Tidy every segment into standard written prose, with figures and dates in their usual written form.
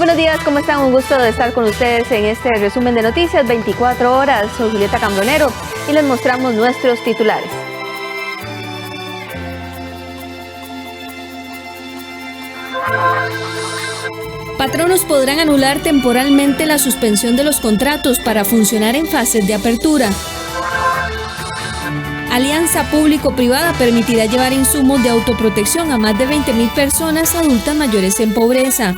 buenos días, ¿cómo están? Un gusto de estar con ustedes en este resumen de noticias 24 horas. Soy Julieta Cambronero y les mostramos nuestros titulares. Patronos podrán anular temporalmente la suspensión de los contratos para funcionar en fases de apertura. Alianza público-privada permitirá llevar insumos de autoprotección a más de 20.000 personas adultas mayores en pobreza.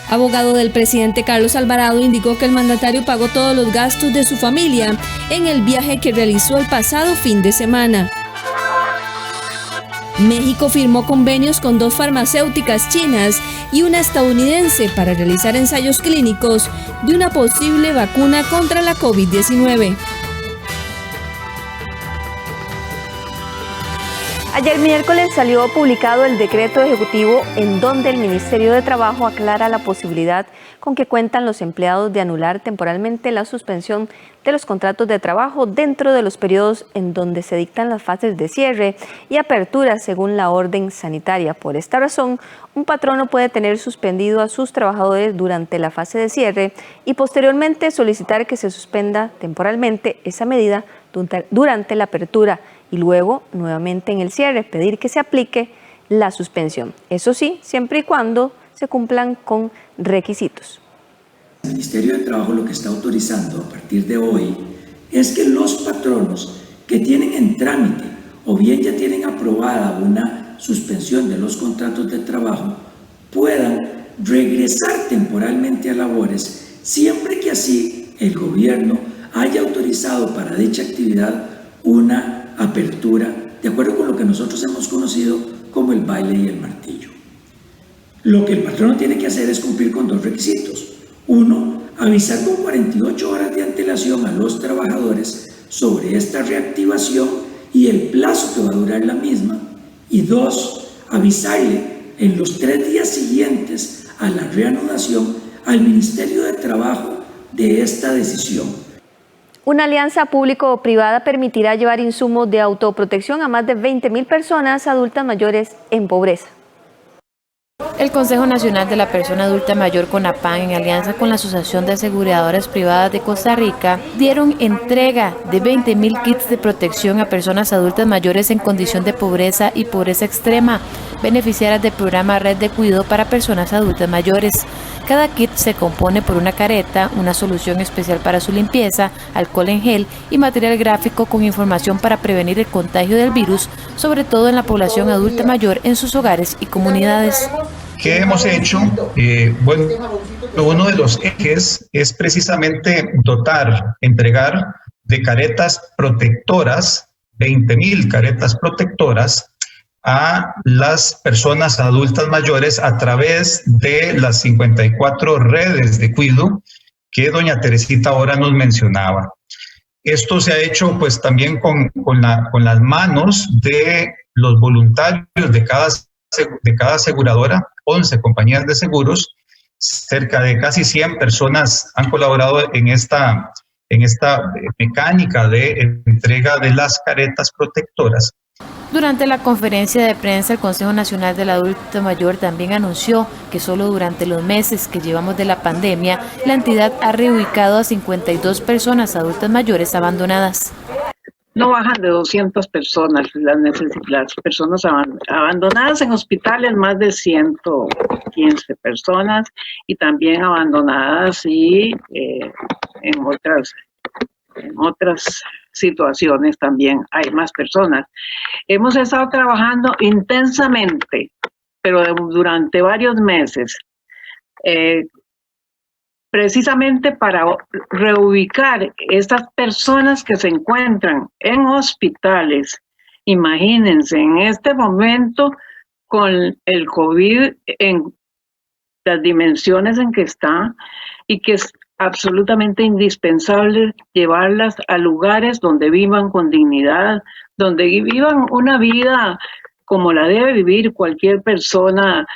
Abogado del presidente Carlos Alvarado indicó que el mandatario pagó todos los gastos de su familia en el viaje que realizó el pasado fin de semana. México firmó convenios con 2 farmacéuticas chinas y una estadounidense para realizar ensayos clínicos de una posible vacuna contra la COVID-19. Ayer miércoles salió publicado el decreto ejecutivo en donde el Ministerio de Trabajo aclara la posibilidad con que cuentan los empleados de anular temporalmente la suspensión de los contratos de trabajo dentro de los periodos en donde se dictan las fases de cierre y apertura según la orden sanitaria. Por esta razón, un patrono puede tener suspendido a sus trabajadores durante la fase de cierre y posteriormente solicitar que se suspenda temporalmente esa medida durante la apertura y luego nuevamente en el cierre pedir que se aplique la suspensión. Eso sí, siempre y cuando se cumplan con requisitos. El Ministerio de Trabajo lo que está autorizando a partir de hoy es que los patronos que tienen en trámite o bien ya tienen aprobada una suspensión de los contratos de trabajo puedan regresar temporalmente a labores siempre que así el gobierno haya autorizado para dicha actividad una apertura de acuerdo con lo que nosotros hemos conocido como el baile y el martillo. Lo que el patrono tiene que hacer es cumplir con 2 requisitos. 1, avisar con 48 horas de antelación a los trabajadores sobre esta reactivación y el plazo que va a durar la misma. Y 2, avisarle en los 3 días siguientes a la reanudación al Ministerio de Trabajo de esta decisión. Una alianza público-privada permitirá llevar insumos de autoprotección a más de 20.000 personas adultas mayores en pobreza. El Consejo Nacional de la Persona Adulta Mayor CONAPAN, en alianza con la Asociación de Aseguradoras Privadas de Costa Rica, dieron entrega de 20.000 kits de protección a personas adultas mayores en condición de pobreza y pobreza extrema, beneficiarias del programa Red de Cuidado para Personas Adultas Mayores. Cada kit se compone por una careta, una solución especial para su limpieza, alcohol en gel y material gráfico con información para prevenir el contagio del virus, sobre todo en la población adulta mayor en sus hogares y comunidades. ¿Qué hemos hecho? Bueno, uno de los ejes es precisamente entregar de caretas protectoras, 20.000 caretas protectoras, a las personas adultas mayores a través de las 54 redes de cuidado que doña Teresita ahora nos mencionaba. Esto se ha hecho pues también con las manos de los voluntarios de cada aseguradora, 11 compañías de seguros, cerca de casi 100 personas han colaborado en esta mecánica de entrega de las caretas protectoras. Durante la conferencia de prensa, el Consejo Nacional del Adulto Mayor también anunció que solo durante los meses que llevamos de la pandemia, la entidad ha reubicado a 52 personas adultas mayores abandonadas. No bajan de 200 personas las personas abandonadas en hospitales, más de 115 personas, y también abandonadas en otras situaciones también hay más personas. Hemos estado trabajando intensamente, pero durante varios meses, precisamente para reubicar estas personas que se encuentran en hospitales. Imagínense, en este momento, con el COVID en las dimensiones en que está, y que es absolutamente indispensable llevarlas a lugares donde vivan con dignidad, donde vivan una vida como la debe vivir cualquier persona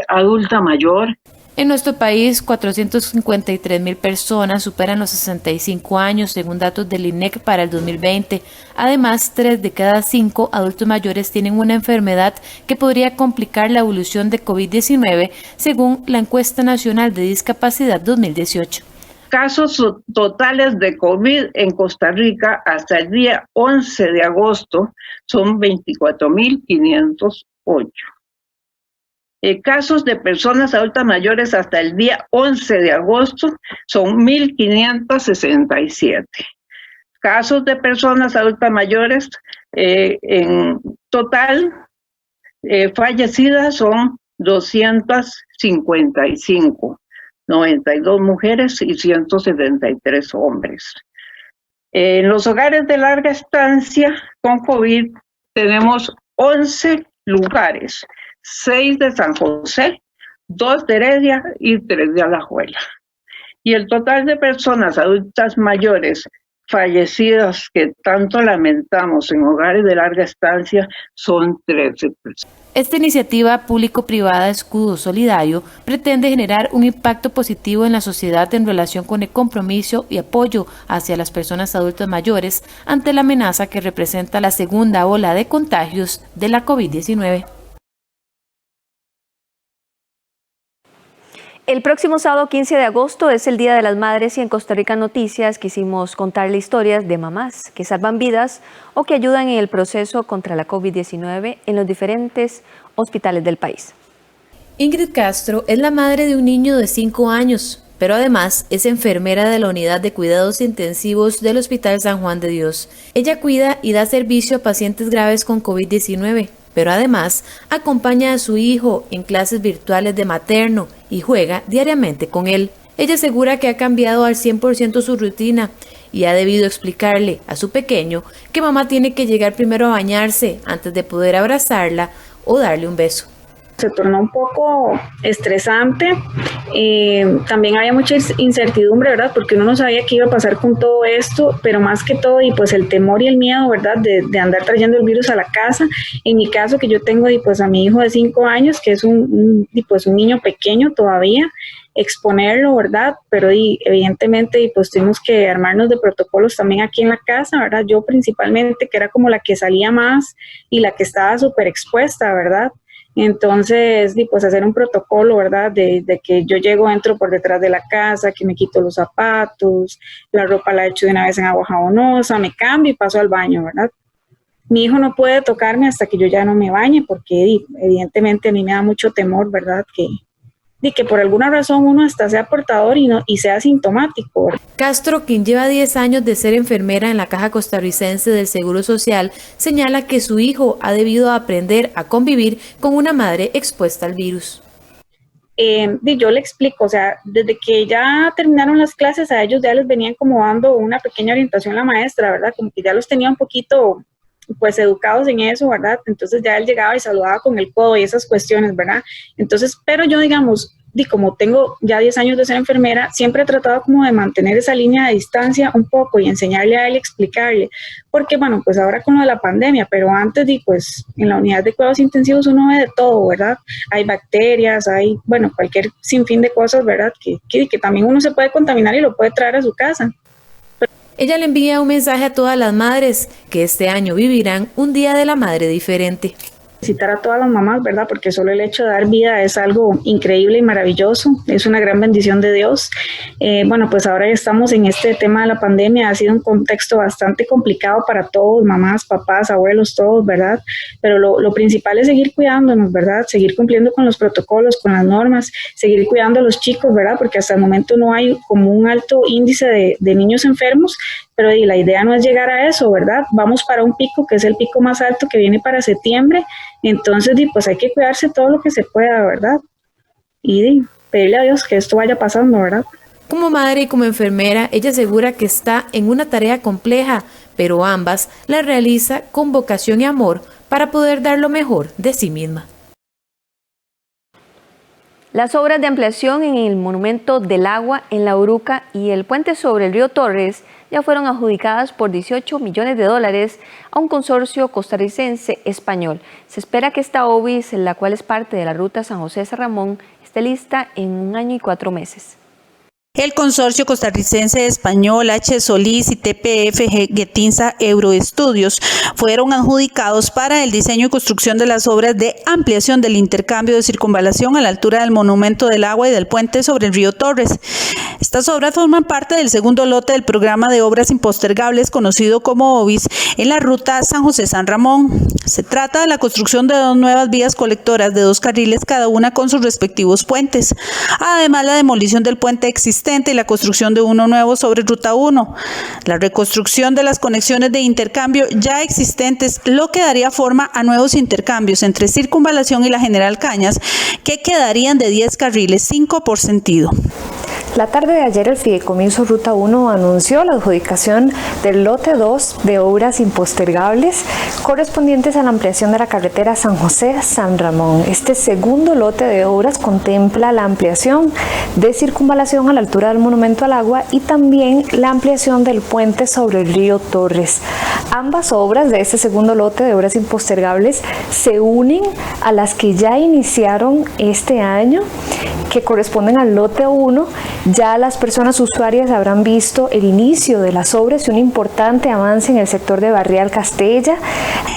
adulta mayor. En nuestro país, 453,000 personas superan los 65 años, según datos del INEC para el 2020. Además, 3 de cada 5 adultos mayores tienen una enfermedad que podría complicar la evolución de COVID-19, según la Encuesta Nacional de Discapacidad 2018. Casos totales de COVID en Costa Rica hasta el día 11 de agosto son 24.508. Casos de personas adultas mayores hasta el día 11 de agosto son 1.567. Casos de personas adultas mayores en total fallecidas son 255, 92 mujeres y 173 hombres. En los hogares de larga estancia con COVID tenemos 11 lugares. 6 de San José, 2 de Heredia y 3 de Alajuela. Y el total de personas adultas mayores fallecidas que tanto lamentamos en hogares de larga estancia son 13 personas. Esta iniciativa público-privada Escudo Solidario pretende generar un impacto positivo en la sociedad en relación con el compromiso y apoyo hacia las personas adultas mayores ante la amenaza que representa la segunda ola de contagios de la COVID-19. El próximo sábado 15 de agosto es el Día de las Madres y en Costa Rica Noticias quisimos contarle historias de mamás que salvan vidas o que ayudan en el proceso contra la COVID-19 en los diferentes hospitales del país. Ingrid Castro es la madre de un niño de 5 años, pero además es enfermera de la Unidad de Cuidados Intensivos del Hospital San Juan de Dios. Ella cuida y da servicio a pacientes graves con COVID-19. Pero además acompaña a su hijo en clases virtuales de materno y juega diariamente con él. Ella asegura que ha cambiado al 100% su rutina y ha debido explicarle a su pequeño que mamá tiene que llegar primero a bañarse antes de poder abrazarla o darle un beso. Se tornó un poco estresante, también había mucha incertidumbre, ¿verdad? Porque uno no sabía qué iba a pasar con todo esto, pero más que todo, y pues el temor y el miedo, ¿verdad? De andar trayendo el virus a la casa. En mi caso, que yo tengo pues a mi hijo de 5 años, que es un niño pequeño todavía, exponerlo, ¿verdad? Pero evidentemente pues tuvimos que armarnos de protocolos también aquí en la casa, ¿verdad? Yo principalmente, que era como la que salía más y la que estaba súper expuesta, ¿verdad? Entonces, pues hacer un protocolo, ¿verdad? De que yo llego, entro por detrás de la casa, que me quito los zapatos, la ropa la echo de una vez en agua jabonosa, me cambio y paso al baño, ¿verdad? Mi hijo no puede tocarme hasta que yo ya no me bañe, porque evidentemente a mí me da mucho temor, ¿verdad? Que por alguna razón uno hasta sea portador y sea asintomático. Castro, quien lleva 10 años de ser enfermera en la Caja Costarricense del Seguro Social, señala que su hijo ha debido aprender a convivir con una madre expuesta al virus. Yo le explico, o sea, desde que ya terminaron las clases, a ellos ya les venían como dando una pequeña orientación la maestra, ¿verdad? Como que ya los tenía un poquito pues educados en eso, ¿verdad? Entonces ya él llegaba y saludaba con el codo y esas cuestiones, ¿verdad? Entonces, pero yo digamos, como tengo ya 10 años de ser enfermera, siempre he tratado como de mantener esa línea de distancia un poco y enseñarle a él, explicarle, porque bueno, pues ahora con lo de la pandemia, pero antes pues en la unidad de cuidados intensivos uno ve de todo, ¿verdad? Hay bacterias, hay, bueno, cualquier sinfín de cosas, ¿verdad? Que también uno se puede contaminar y lo puede traer a su casa. Ella le envía un mensaje a todas las madres que este año vivirán un Día de la Madre diferente. Felicitar a todas las mamás, ¿verdad? Porque solo el hecho de dar vida es algo increíble y maravilloso, es una gran bendición de Dios. Bueno, pues ahora estamos en este tema de la pandemia, ha sido un contexto bastante complicado para todos, mamás, papás, abuelos, todos, ¿verdad? Pero lo principal es seguir cuidándonos, ¿verdad? Seguir cumpliendo con los protocolos, con las normas, seguir cuidando a los chicos, ¿verdad? Porque hasta el momento no hay como un alto índice de niños enfermos, pero la idea no es llegar a eso, ¿verdad? Vamos para un pico que es el pico más alto que viene para septiembre, entonces pues hay que cuidarse todo lo que se pueda, ¿verdad? Y pedirle a Dios que esto vaya pasando, ¿verdad? Como madre y como enfermera, ella asegura que está en una tarea compleja, pero ambas la realiza con vocación y amor para poder dar lo mejor de sí misma. Las obras de ampliación en el Monumento del Agua en La Uruca y el puente sobre el río Torres ya fueron adjudicadas por $18 millones a un consorcio costarricense español. Se espera que esta OBIS, la cual es parte de la ruta San José-San Ramón, esté esté lista en 1 año y 4 meses. El consorcio costarricense español H. Solís y TPF Getinsa Euroestudios fueron adjudicados para el diseño y construcción de las obras de ampliación del intercambio de circunvalación a la altura del Monumento del Agua y del puente sobre el río Torres. Estas obras forman parte del segundo lote del programa de obras impostergables conocido como OBIS en la ruta San José-San Ramón. Se trata de la construcción de 2 nuevas vías colectoras de 2 carriles cada una con sus respectivos puentes. Además, la demolición del puente existente y la construcción de uno nuevo sobre Ruta 1. La reconstrucción de las conexiones de intercambio ya existentes, lo que daría forma a nuevos intercambios entre Circunvalación y la General Cañas, que quedarían de 10 carriles, 5 por sentido. La tarde de ayer el Fideicomiso Ruta 1 anunció la adjudicación del lote 2 de obras impostergables correspondientes a la ampliación de la carretera San José-San Ramón. Este segundo lote de obras contempla la ampliación de circunvalación a la altura del Monumento al Agua y también la ampliación del puente sobre el río Torres. Ambas obras de este segundo lote de obras impostergables se unen a las que ya iniciaron este año, que corresponden al lote 1. Ya las personas usuarias habrán visto el inicio de las obras y un importante avance en el sector de Barrial Castella.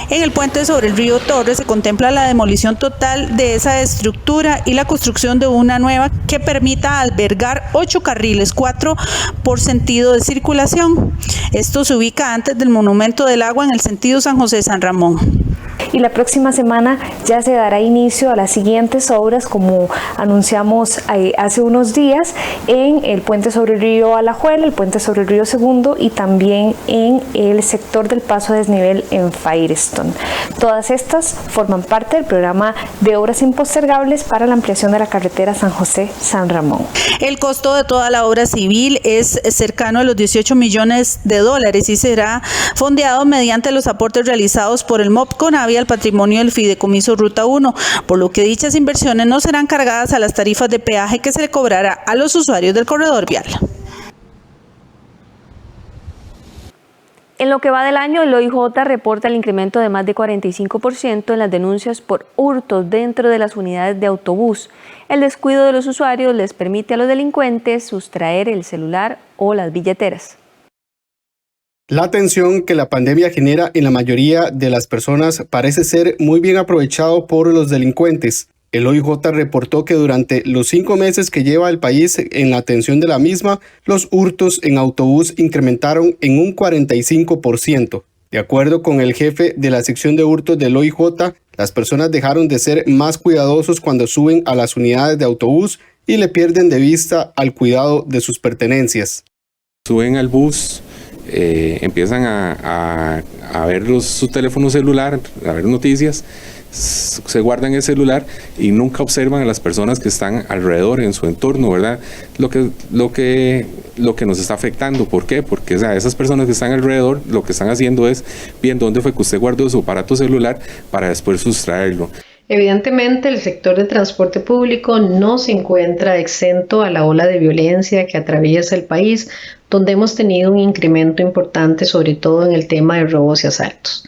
En el puente sobre el río Torres se contempla la demolición total de esa estructura y la construcción de una nueva que permita albergar 8 carriles, 4 por sentido de circulación. Esto se ubica antes del Monumento del Agua en el sentido San José-San Ramón. Y la próxima semana ya se dará inicio a las siguientes obras, como anunciamos hace unos días, en el puente sobre el río Alajuela, el puente sobre el río Segundo y también en el sector del paso a desnivel en Firestone. Todas estas forman parte del programa de obras impostergables para la ampliación de la carretera San José-San Ramón. El costo de toda la obra civil es cercano a los $18 millones y será fondeado mediante los aportes realizados por el MOP Conavia al patrimonio del Fideicomiso Ruta 1, por lo que dichas inversiones no serán cargadas a las tarifas de peaje que se le cobrará a los usuarios del corredor vial. En lo que va del año, el OIJ reporta el incremento de más de 45% en las denuncias por hurtos dentro de las unidades de autobús. El descuido de los usuarios les permite a los delincuentes sustraer el celular o las billeteras. La tensión que la pandemia genera en la mayoría de las personas parece ser muy bien aprovechado por los delincuentes. El OIJ reportó que durante los 5 meses que lleva el país en la atención de la misma, los hurtos en autobús incrementaron en un 45%. De acuerdo con el jefe de la sección de hurtos del OIJ, las personas dejaron de ser más cuidadosos cuando suben a las unidades de autobús y le pierden de vista al cuidado de sus pertenencias. Suben al bus, empiezan a ver su teléfono celular, a ver noticias, se guardan el celular y nunca observan a las personas que están alrededor en su entorno, ¿verdad? Lo que nos está afectando. ¿Por qué? Porque esas personas que están alrededor lo que están haciendo es viendo dónde fue que usted guardó su aparato celular para después sustraerlo. Evidentemente, el sector de transporte público no se encuentra exento a la ola de violencia que atraviesa el país, donde hemos tenido un incremento importante, sobre todo en el tema de robos y asaltos.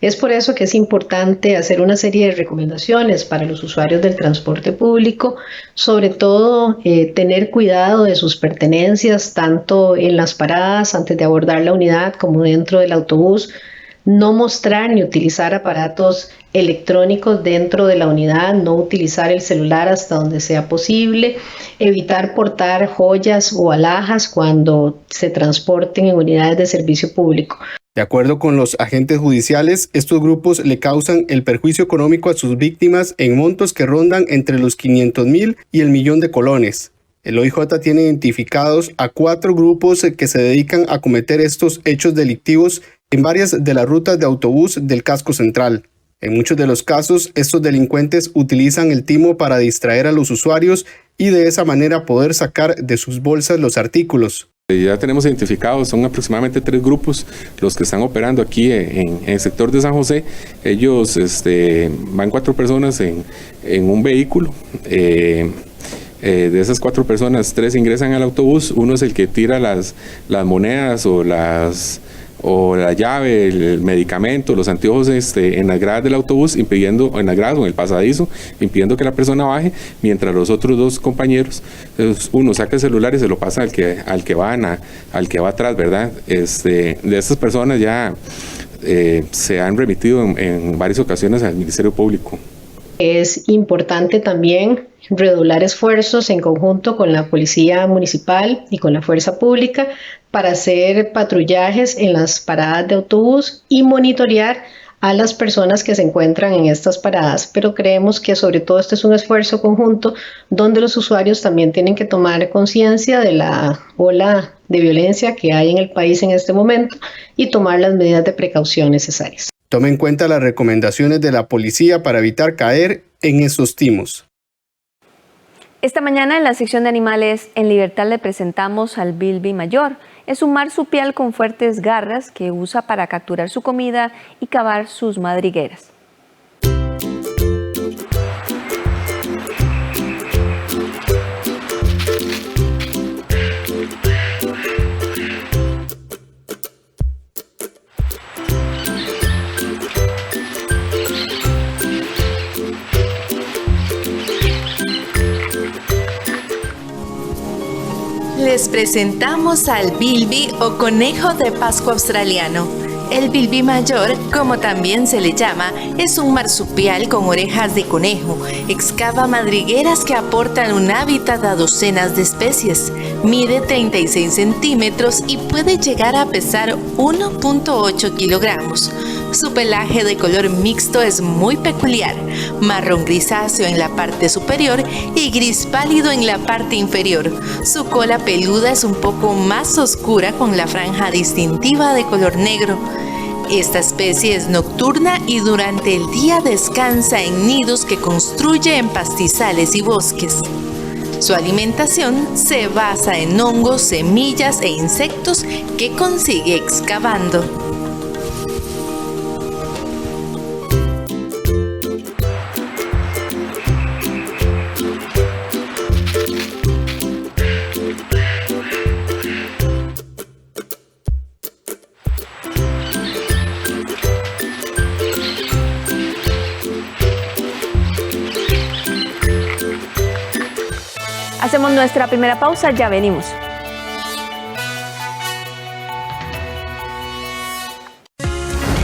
Es por eso que es importante hacer una serie de recomendaciones para los usuarios del transporte público, sobre todo tener cuidado de sus pertenencias, tanto en las paradas antes de abordar la unidad como dentro del autobús, no mostrar ni utilizar aparatos electrónicos dentro de la unidad, no utilizar el celular hasta donde sea posible, evitar portar joyas o alhajas cuando se transporten en unidades de servicio público. De acuerdo con los agentes judiciales, estos grupos le causan el perjuicio económico a sus víctimas en montos que rondan entre los 500,000 y el millón de colones. El OIJ tiene identificados a 4 grupos que se dedican a cometer estos hechos delictivos en varias de las rutas de autobús del casco central. En muchos de los casos, estos delincuentes utilizan el timo para distraer a los usuarios y de esa manera poder sacar de sus bolsas los artículos. Ya tenemos identificados, son aproximadamente 3 grupos los que están operando aquí en el sector de San José. Ellos van 4 personas en un vehículo. De esas 4 personas, 3 ingresan al autobús. Uno es el que tira las monedas o o la llave, el medicamento, los anteojos en las gradas del autobús, impidiendo, en las gradas o en el pasadizo, impidiendo que la persona baje, mientras los otros dos compañeros, uno saca el celular y se lo pasa al que va atrás, ¿verdad? De estas personas ya se han remitido en varias ocasiones al Ministerio Público. Es importante también redoblar esfuerzos en conjunto con la Policía Municipal y con la Fuerza Pública para hacer patrullajes en las paradas de autobús y monitorear a las personas que se encuentran en estas paradas, pero creemos que sobre todo este es un esfuerzo conjunto donde los usuarios también tienen que tomar conciencia de la ola de violencia que hay en el país en este momento y tomar las medidas de precaución necesarias. Tome en cuenta las recomendaciones de la policía para evitar caer en esos timos. Esta mañana en la sección de animales en libertad le presentamos al bilby mayor. Es un marsupial con fuertes garras que usa para capturar su comida y cavar sus madrigueras. Les presentamos al bilby o conejo de Pascua australiano. El bilby mayor, como también se le llama, es un marsupial con orejas de conejo. Excava madrigueras que aportan un hábitat a docenas de especies. Mide 36 centímetros y puede llegar a pesar 1.8 kilogramos. Su pelaje de color mixto es muy peculiar, marrón grisáceo en la parte superior y gris pálido en la parte inferior. Su cola peluda es un poco más oscura con la franja distintiva de color negro. Esta especie es nocturna y durante el día descansa en nidos que construye en pastizales y bosques. Su alimentación se basa en hongos, semillas e insectos que consigue excavando. Hacemos nuestra primera pausa, ya venimos.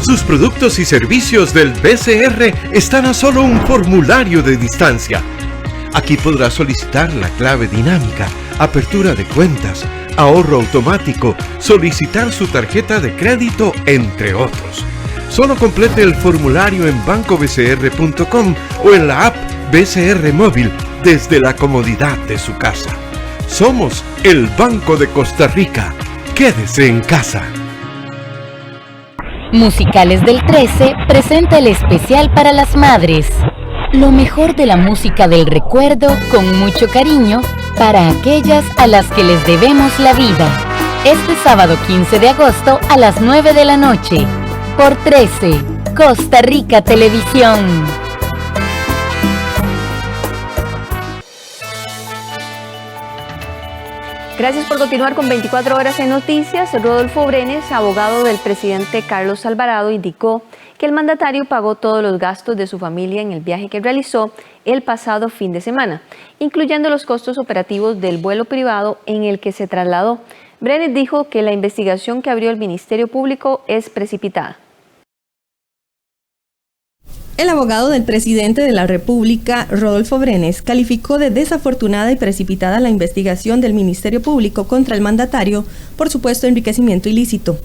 Sus productos y servicios del BCR están a solo un formulario de distancia. Aquí podrá solicitar la clave dinámica, apertura de cuentas, ahorro automático, solicitar su tarjeta de crédito, entre otros. Solo complete el formulario en bancobcr.com o en la app BCR Móvil desde la comodidad de su casa. Somos el Banco de Costa Rica. Quédese en casa. Musicales del 13 presenta el especial para las madres. Lo mejor de la música del recuerdo con mucho cariño para aquellas a las que les debemos la vida. Este sábado 15 de agosto a las 9 de la noche. Por 13, Costa Rica Televisión. Gracias por continuar con 24 horas en noticias. Rodolfo Brenes, abogado del presidente Carlos Alvarado, indicó que el mandatario pagó todos los gastos de su familia en el viaje que realizó el pasado fin de semana, incluyendo los costos operativos del vuelo privado en el que se trasladó. Brenes dijo que la investigación que abrió el Ministerio Público es precipitada. El abogado del presidente de la República, Rodolfo Brenes, calificó de desafortunada y precipitada la investigación del Ministerio Público contra el mandatario por supuesto enriquecimiento ilícito.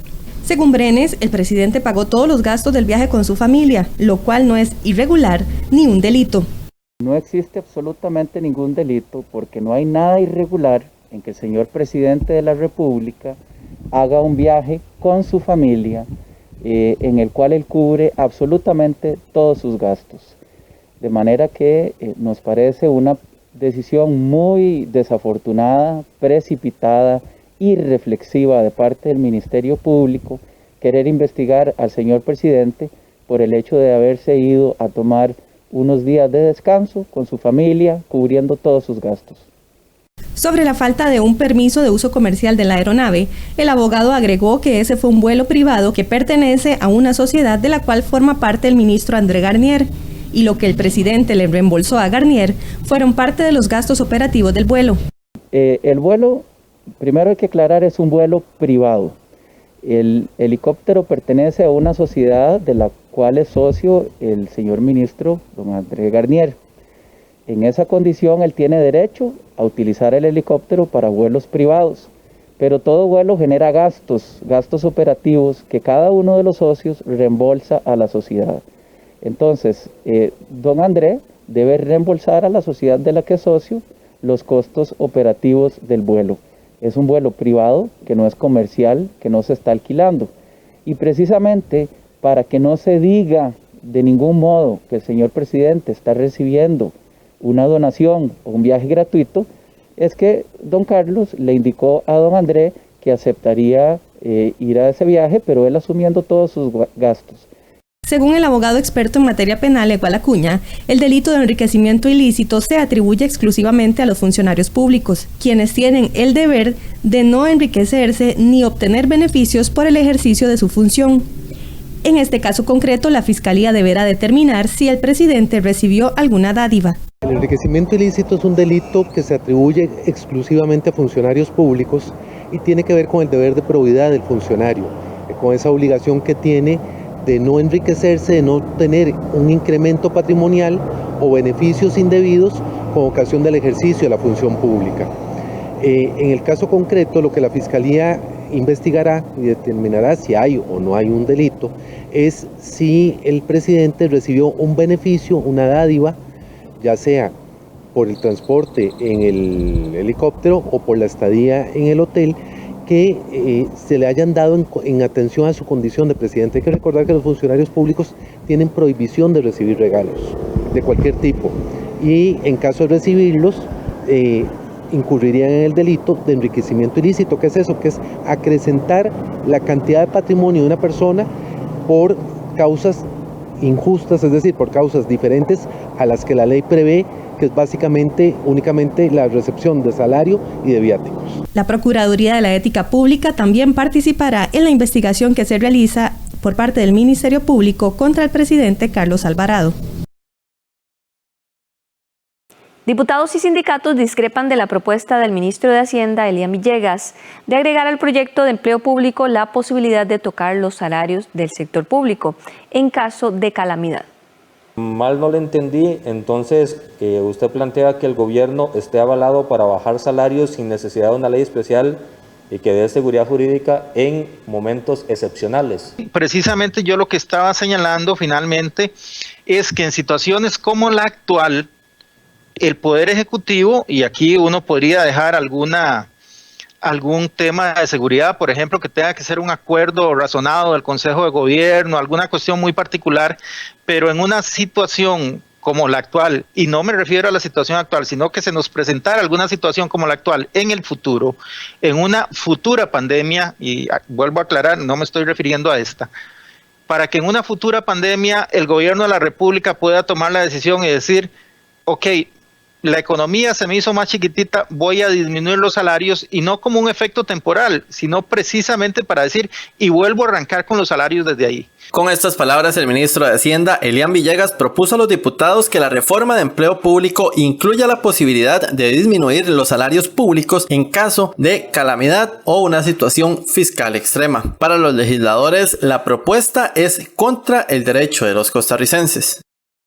Según Brenes, el presidente pagó todos los gastos del viaje con su familia, lo cual no es irregular ni un delito. No existe absolutamente ningún delito porque no hay nada irregular en que el señor presidente de la República haga un viaje con su familia en el cual él cubre absolutamente todos sus gastos. De manera que nos parece una decisión muy desafortunada, precipitada, irreflexiva de parte del Ministerio Público querer investigar al señor presidente por el hecho de haberse ido a tomar unos días de descanso con su familia, cubriendo todos sus gastos. Sobre la falta de un permiso de uso comercial de la aeronave, el abogado agregó que ese fue un vuelo privado que pertenece a una sociedad de la cual forma parte el ministro André Garnier, y lo que el presidente le reembolsó a Garnier fueron parte de los gastos operativos del vuelo. El vuelo, primero hay que aclarar, es un vuelo privado. El helicóptero pertenece a una sociedad de la cual es socio el señor ministro, don André Garnier. En esa condición él tiene derecho a utilizar el helicóptero para vuelos privados, pero todo vuelo genera gastos operativos que cada uno de los socios reembolsa a la sociedad. Entonces, don André debe reembolsar a la sociedad de la que es socio los costos operativos del vuelo. Es un vuelo privado que no es comercial, que no se está alquilando. Y precisamente para que no se diga de ningún modo que el señor presidente está recibiendo una donación o un viaje gratuito, es que don Carlos le indicó a don André que aceptaría ir a ese viaje, pero él asumiendo todos sus gastos. Según el abogado experto en materia penal, Egual Acuña, el delito de enriquecimiento ilícito se atribuye exclusivamente a los funcionarios públicos, quienes tienen el deber de no enriquecerse ni obtener beneficios por el ejercicio de su función. En este caso concreto, la Fiscalía deberá determinar si el presidente recibió alguna dádiva. El enriquecimiento ilícito es un delito que se atribuye exclusivamente a funcionarios públicos y tiene que ver con el deber de probidad del funcionario, con esa obligación que tiene de no enriquecerse, de no tener un incremento patrimonial o beneficios indebidos con ocasión del ejercicio de la función pública. En el caso concreto, lo que la Fiscalía investigará y determinará si hay o no hay un delito es si el presidente recibió un beneficio, una dádiva, ya sea por el transporte en el helicóptero o por la estadía en el hotel, que se le hayan dado en atención a su condición de presidente. Hay que recordar que los funcionarios públicos tienen prohibición de recibir regalos de cualquier tipo y en caso de recibirlos incurrirían en el delito de enriquecimiento ilícito. ¿Qué es eso? Que es acrecentar la cantidad de patrimonio de una persona por causas injustas, es decir, por causas diferentes a las que la ley prevé, que es básicamente únicamente la recepción de salario y de viáticos. La Procuraduría de la Ética Pública también participará en la investigación que se realiza por parte del Ministerio Público contra el presidente Carlos Alvarado. Diputados y sindicatos discrepan de la propuesta del ministro de Hacienda, Elian Villegas, de agregar al proyecto de empleo público la posibilidad de tocar los salarios del sector público en caso de calamidad. Mal no le entendí, entonces usted plantea que el gobierno esté avalado para bajar salarios sin necesidad de una ley especial y que dé seguridad jurídica en momentos excepcionales. Precisamente yo lo que estaba señalando finalmente es que en situaciones como la actual, el Poder Ejecutivo, y aquí uno podría dejar algún tema de seguridad, por ejemplo, que tenga que ser un acuerdo razonado del Consejo de Gobierno, alguna cuestión muy particular, pero en una situación como la actual, y no me refiero a la situación actual, sino que se nos presentara alguna situación como la actual en el futuro, en una futura pandemia, y vuelvo a aclarar, no me estoy refiriendo a esta, para que en una futura pandemia el Gobierno de la República pueda tomar la decisión y decir, ok, la economía se me hizo más chiquitita, voy a disminuir los salarios, y no como un efecto temporal, sino precisamente para decir, y vuelvo a arrancar con los salarios desde ahí. Con estas palabras, el ministro de Hacienda, Elian Villegas, propuso a los diputados que la reforma de empleo público incluya la posibilidad de disminuir los salarios públicos en caso de calamidad o una situación fiscal extrema. Para los legisladores, la propuesta es contra el derecho de los costarricenses.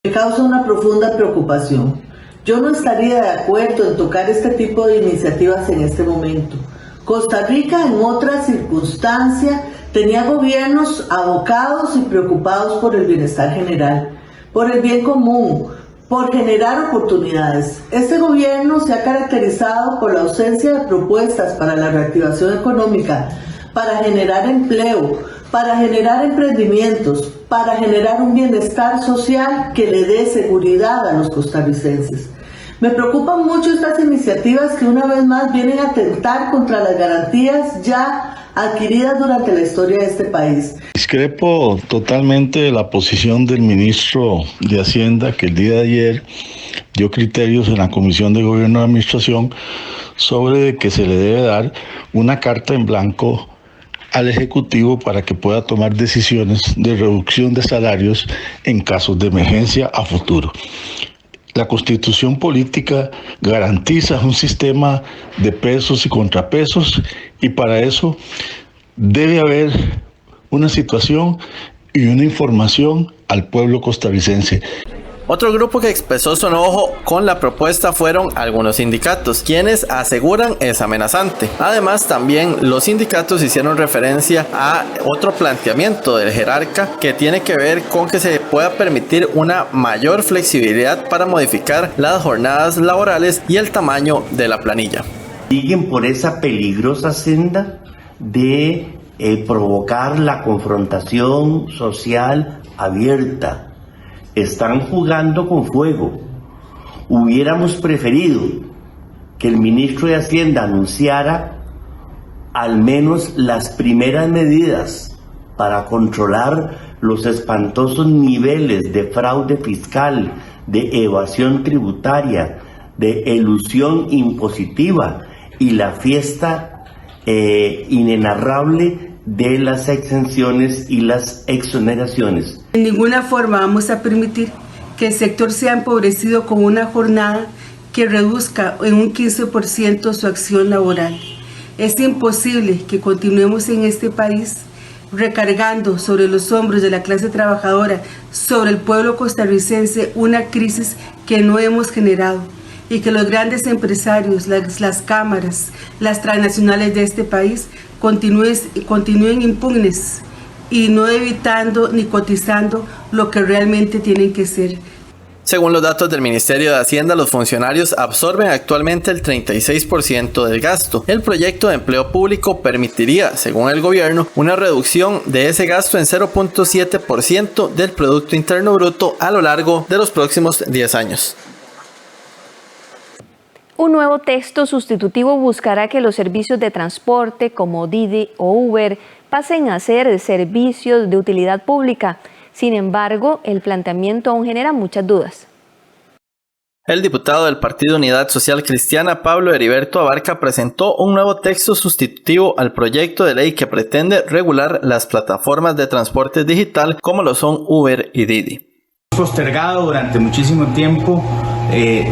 Me causa una profunda preocupación. Yo no estaría de acuerdo en tocar este tipo de iniciativas en este momento. Costa Rica en otra circunstancia tenía gobiernos abocados y preocupados por el bienestar general, por el bien común, por generar oportunidades. Este gobierno se ha caracterizado por la ausencia de propuestas para la reactivación económica, para generar empleo, para generar emprendimientos, para generar un bienestar social que le dé seguridad a los costarricenses. Me preocupan mucho estas iniciativas que una vez más vienen a atentar contra las garantías ya adquiridas durante la historia de este país. Discrepo totalmente de la posición del ministro de Hacienda, que el día de ayer dio criterios en la Comisión de Gobierno y Administración sobre que se le debe dar una carta en blanco al Ejecutivo para que pueda tomar decisiones de reducción de salarios en casos de emergencia a futuro. La Constitución política garantiza un sistema de pesos y contrapesos y para eso debe haber una situación y una información al pueblo costarricense. Otro grupo que expresó su enojo con la propuesta fueron algunos sindicatos, quienes aseguran es amenazante. Además, también los sindicatos hicieron referencia a otro planteamiento del jerarca que tiene que ver con que se pueda permitir una mayor flexibilidad para modificar las jornadas laborales y el tamaño de la planilla. Siguen por esa peligrosa senda de provocar la confrontación social abierta. Están jugando con fuego. Hubiéramos preferido que el ministro de Hacienda anunciara al menos las primeras medidas para controlar los espantosos niveles de fraude fiscal, de evasión tributaria, de elusión impositiva y la fiesta inenarrable de las exenciones y las exoneraciones. De ninguna forma vamos a permitir que el sector sea empobrecido con una jornada que reduzca en un 15% su acción laboral. Es imposible que continuemos en este país recargando sobre los hombros de la clase trabajadora, sobre el pueblo costarricense, una crisis que no hemos generado y que los grandes empresarios, las cámaras, las transnacionales de este país continúen impunes y no evitando ni cotizando lo que realmente tienen que ser. Según los datos del Ministerio de Hacienda, los funcionarios absorben actualmente el 36% del gasto. El proyecto de empleo público permitiría, según el gobierno, una reducción de ese gasto en 0.7% del Producto Interno Bruto a lo largo de los próximos 10 años. Un nuevo texto sustitutivo buscará que los servicios de transporte como Didi o Uber pasen a ser servicios de utilidad pública. Sin embargo, el planteamiento aún genera muchas dudas. El diputado del Partido Unidad Social Cristiana, Pablo Heriberto Abarca, presentó un nuevo texto sustitutivo al proyecto de ley que pretende regular las plataformas de transporte digital como lo son Uber y Didi. Postergado durante muchísimo tiempo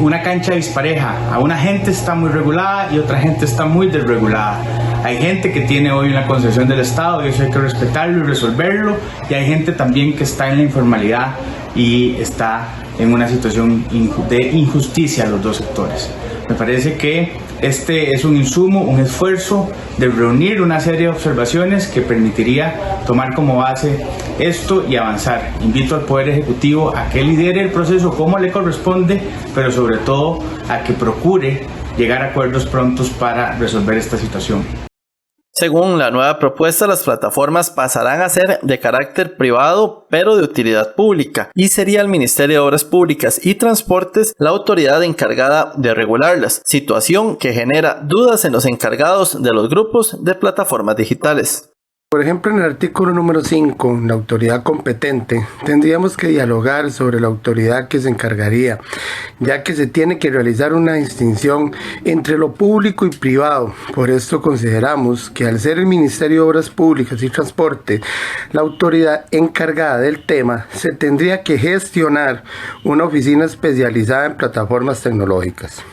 una cancha dispareja. A una gente está muy regulada y otra gente está muy desregulada. Hay gente que tiene hoy una concesión del Estado y eso hay que respetarlo y resolverlo, y hay gente también que está en la informalidad y está en una situación de injusticia a los dos sectores. Me parece que este es un insumo, un esfuerzo de reunir una serie de observaciones que permitiría tomar como base esto y avanzar. Invito al Poder Ejecutivo a que lidere el proceso como le corresponde, pero sobre todo a que procure llegar a acuerdos prontos para resolver esta situación. Según la nueva propuesta, las plataformas pasarán a ser de carácter privado, pero de utilidad pública, y sería el Ministerio de Obras Públicas y Transportes la autoridad encargada de regularlas, situación que genera dudas en los encargados de los grupos de plataformas digitales. Por ejemplo, en el artículo número 5, la autoridad competente, tendríamos que dialogar sobre la autoridad que se encargaría, ya que se tiene que realizar una distinción entre lo público y privado. Por esto consideramos que al ser el Ministerio de Obras Públicas y Transporte la autoridad encargada del tema, se tendría que gestionar una oficina especializada en plataformas tecnológicas.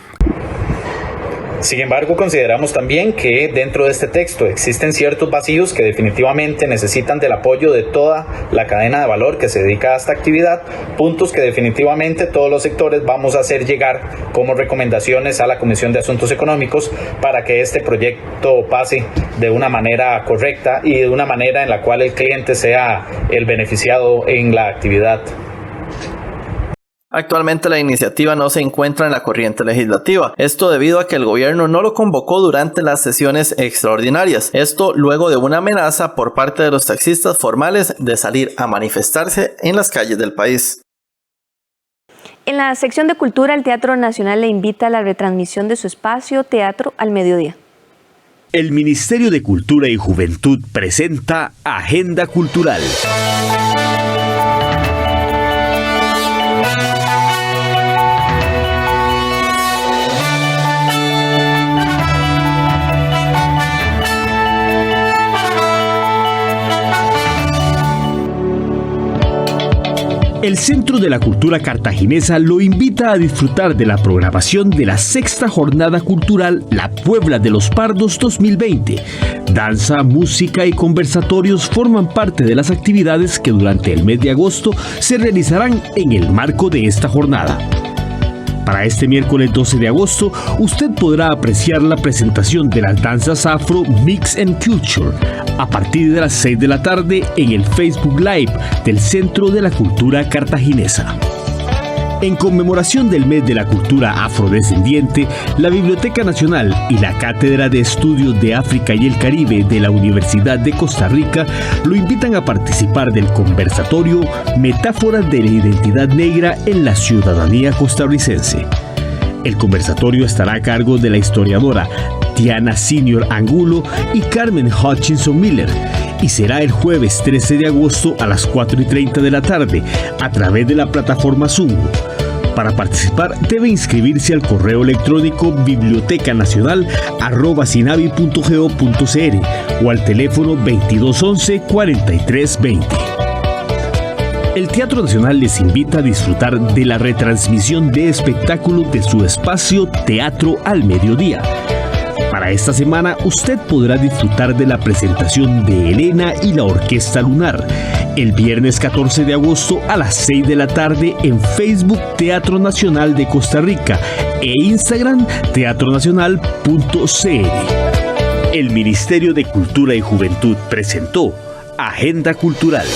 Sin embargo, consideramos también que dentro de este texto existen ciertos vacíos que definitivamente necesitan del apoyo de toda la cadena de valor que se dedica a esta actividad, puntos que definitivamente todos los sectores vamos a hacer llegar como recomendaciones a la Comisión de Asuntos Económicos para que este proyecto pase de una manera correcta y de una manera en la cual el cliente sea el beneficiado en la actividad. Actualmente la iniciativa no se encuentra en la corriente legislativa, esto debido a que el gobierno no lo convocó durante las sesiones extraordinarias, esto luego de una amenaza por parte de los taxistas formales de salir a manifestarse en las calles del país. En la sección de cultura, el Teatro Nacional le invita a la retransmisión de su espacio Teatro al Mediodía. El Ministerio de Cultura y Juventud presenta Agenda Cultural. El Centro de la Cultura Cartaginesa lo invita a disfrutar de la programación de la 6ª Jornada Cultural La Puebla de los Pardos 2020. Danza, música y conversatorios forman parte de las actividades que durante el mes de agosto se realizarán en el marco de esta jornada. Para este miércoles 12 de agosto, usted podrá apreciar la presentación de las danzas afro Mix and Culture a partir de las 6 de la tarde en el Facebook Live del Centro de la Cultura Cartaginesa. En conmemoración del mes de la cultura afrodescendiente, la Biblioteca Nacional y la Cátedra de Estudios de África y el Caribe de la Universidad de Costa Rica lo invitan a participar del conversatorio Metáforas de la Identidad Negra en la Ciudadanía Costarricense. El conversatorio estará a cargo de la historiadora Diana Senior Angulo y Carmen Hutchinson Miller, y será el jueves 13 de agosto a las 4:30 de la tarde a través de la plataforma Zoom. Para participar debe inscribirse al correo electrónico bibliotecanacional@sinavi.go.cr o al teléfono 2211-4320. El Teatro Nacional les invita a disfrutar de la retransmisión de espectáculos de su espacio Teatro al Mediodía. Para esta semana, usted podrá disfrutar de la presentación de Elena y la Orquesta Lunar, el viernes 14 de agosto a las 6 de la tarde en Facebook Teatro Nacional de Costa Rica e Instagram teatronacional.cr. El Ministerio de Cultura y Juventud presentó Agenda Cultural.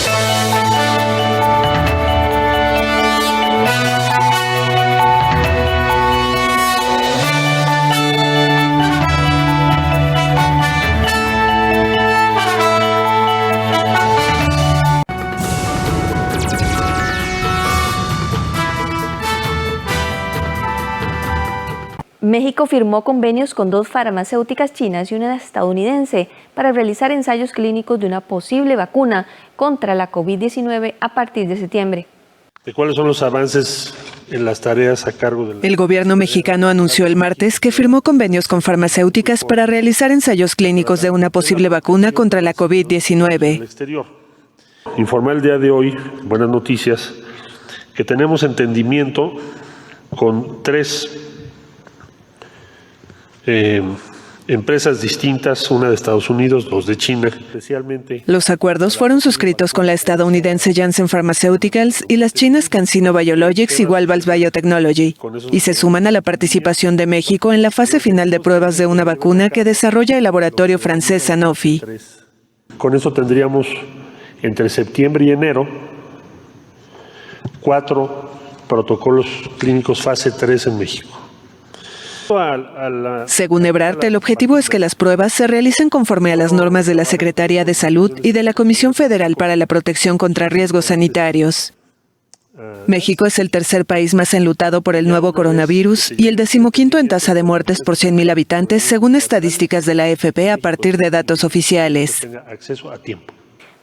México firmó convenios con 2 farmacéuticas chinas y una estadounidense para realizar ensayos clínicos de una posible vacuna contra la COVID-19 a partir de septiembre. ¿De cuáles son los avances en las tareas a cargo del... El gobierno mexicano anunció el martes que firmó convenios con farmacéuticas para realizar ensayos clínicos de una posible vacuna contra la COVID-19. Informé el día de hoy, buenas noticias, que tenemos entendimiento con 3 empresas distintas, una de Estados Unidos, 2 de China, especialmente. Los acuerdos fueron suscritos con la estadounidense Janssen Pharmaceuticals y las chinas CanSino Biologics y Walbals Biotechnology, y se suman a la participación de México en la fase final de pruebas de una vacuna que desarrolla el laboratorio francés Sanofi. Con eso tendríamos entre septiembre y enero 4 protocolos clínicos fase 3 en México. Según Ebrard, el objetivo es que las pruebas se realicen conforme a las normas de la Secretaría de Salud y de la Comisión Federal para la Protección contra Riesgos Sanitarios. México es el tercer país más enlutado por el nuevo coronavirus y el 15º en tasa de muertes por 100.000 habitantes, según estadísticas de la AFP a partir de datos oficiales.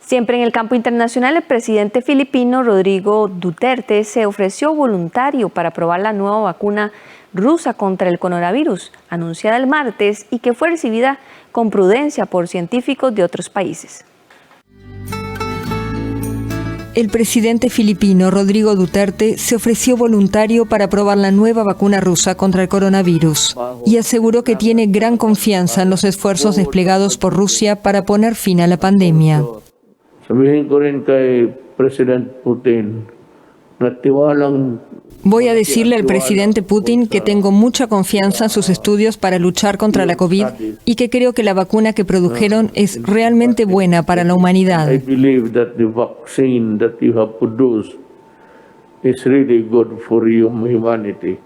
Siempre en el campo internacional, el presidente filipino Rodrigo Duterte se ofreció voluntario para probar la nueva vacuna rusa contra el coronavirus, anunciada el martes y que fue recibida con prudencia por científicos de otros países. El presidente filipino Rodrigo Duterte se ofreció voluntario para probar la nueva vacuna rusa contra el coronavirus y aseguró que tiene gran confianza en los esfuerzos desplegados por Rusia para poner fin a la pandemia. Sabihin ko rin kay President Putin, Voy a decirle al presidente Putin que tengo mucha confianza en sus estudios para luchar contra la COVID y que creo que la vacuna que produjeron es realmente buena para la humanidad. I believe that the vaccine that you have produced is really good for humanity.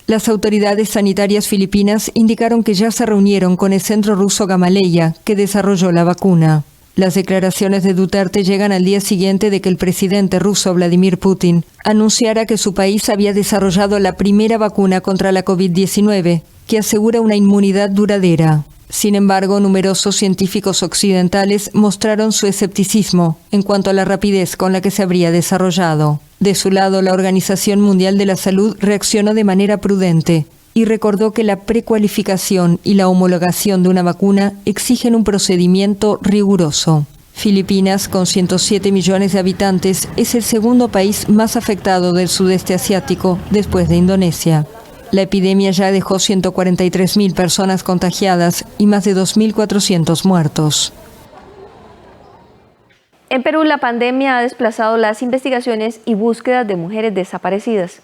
Las autoridades sanitarias filipinas indicaron que ya se reunieron con el centro ruso Gamaleya, que desarrolló la vacuna. Las declaraciones de Duterte llegan al día siguiente de que el presidente ruso Vladimir Putin anunciara que su país había desarrollado la primera vacuna contra la COVID-19, que asegura una inmunidad duradera. Sin embargo, numerosos científicos occidentales mostraron su escepticismo en cuanto a la rapidez con la que se habría desarrollado. De su lado, la Organización Mundial de la Salud reaccionó de manera prudente y recordó que la precualificación y la homologación de una vacuna exigen un procedimiento riguroso. Filipinas, con 107 millones de habitantes, es el segundo país más afectado del sudeste asiático, después de Indonesia. La epidemia ya dejó 143.000 personas contagiadas y más de 2.400 muertos. En Perú, la pandemia ha desplazado las investigaciones y búsquedas de mujeres desaparecidas.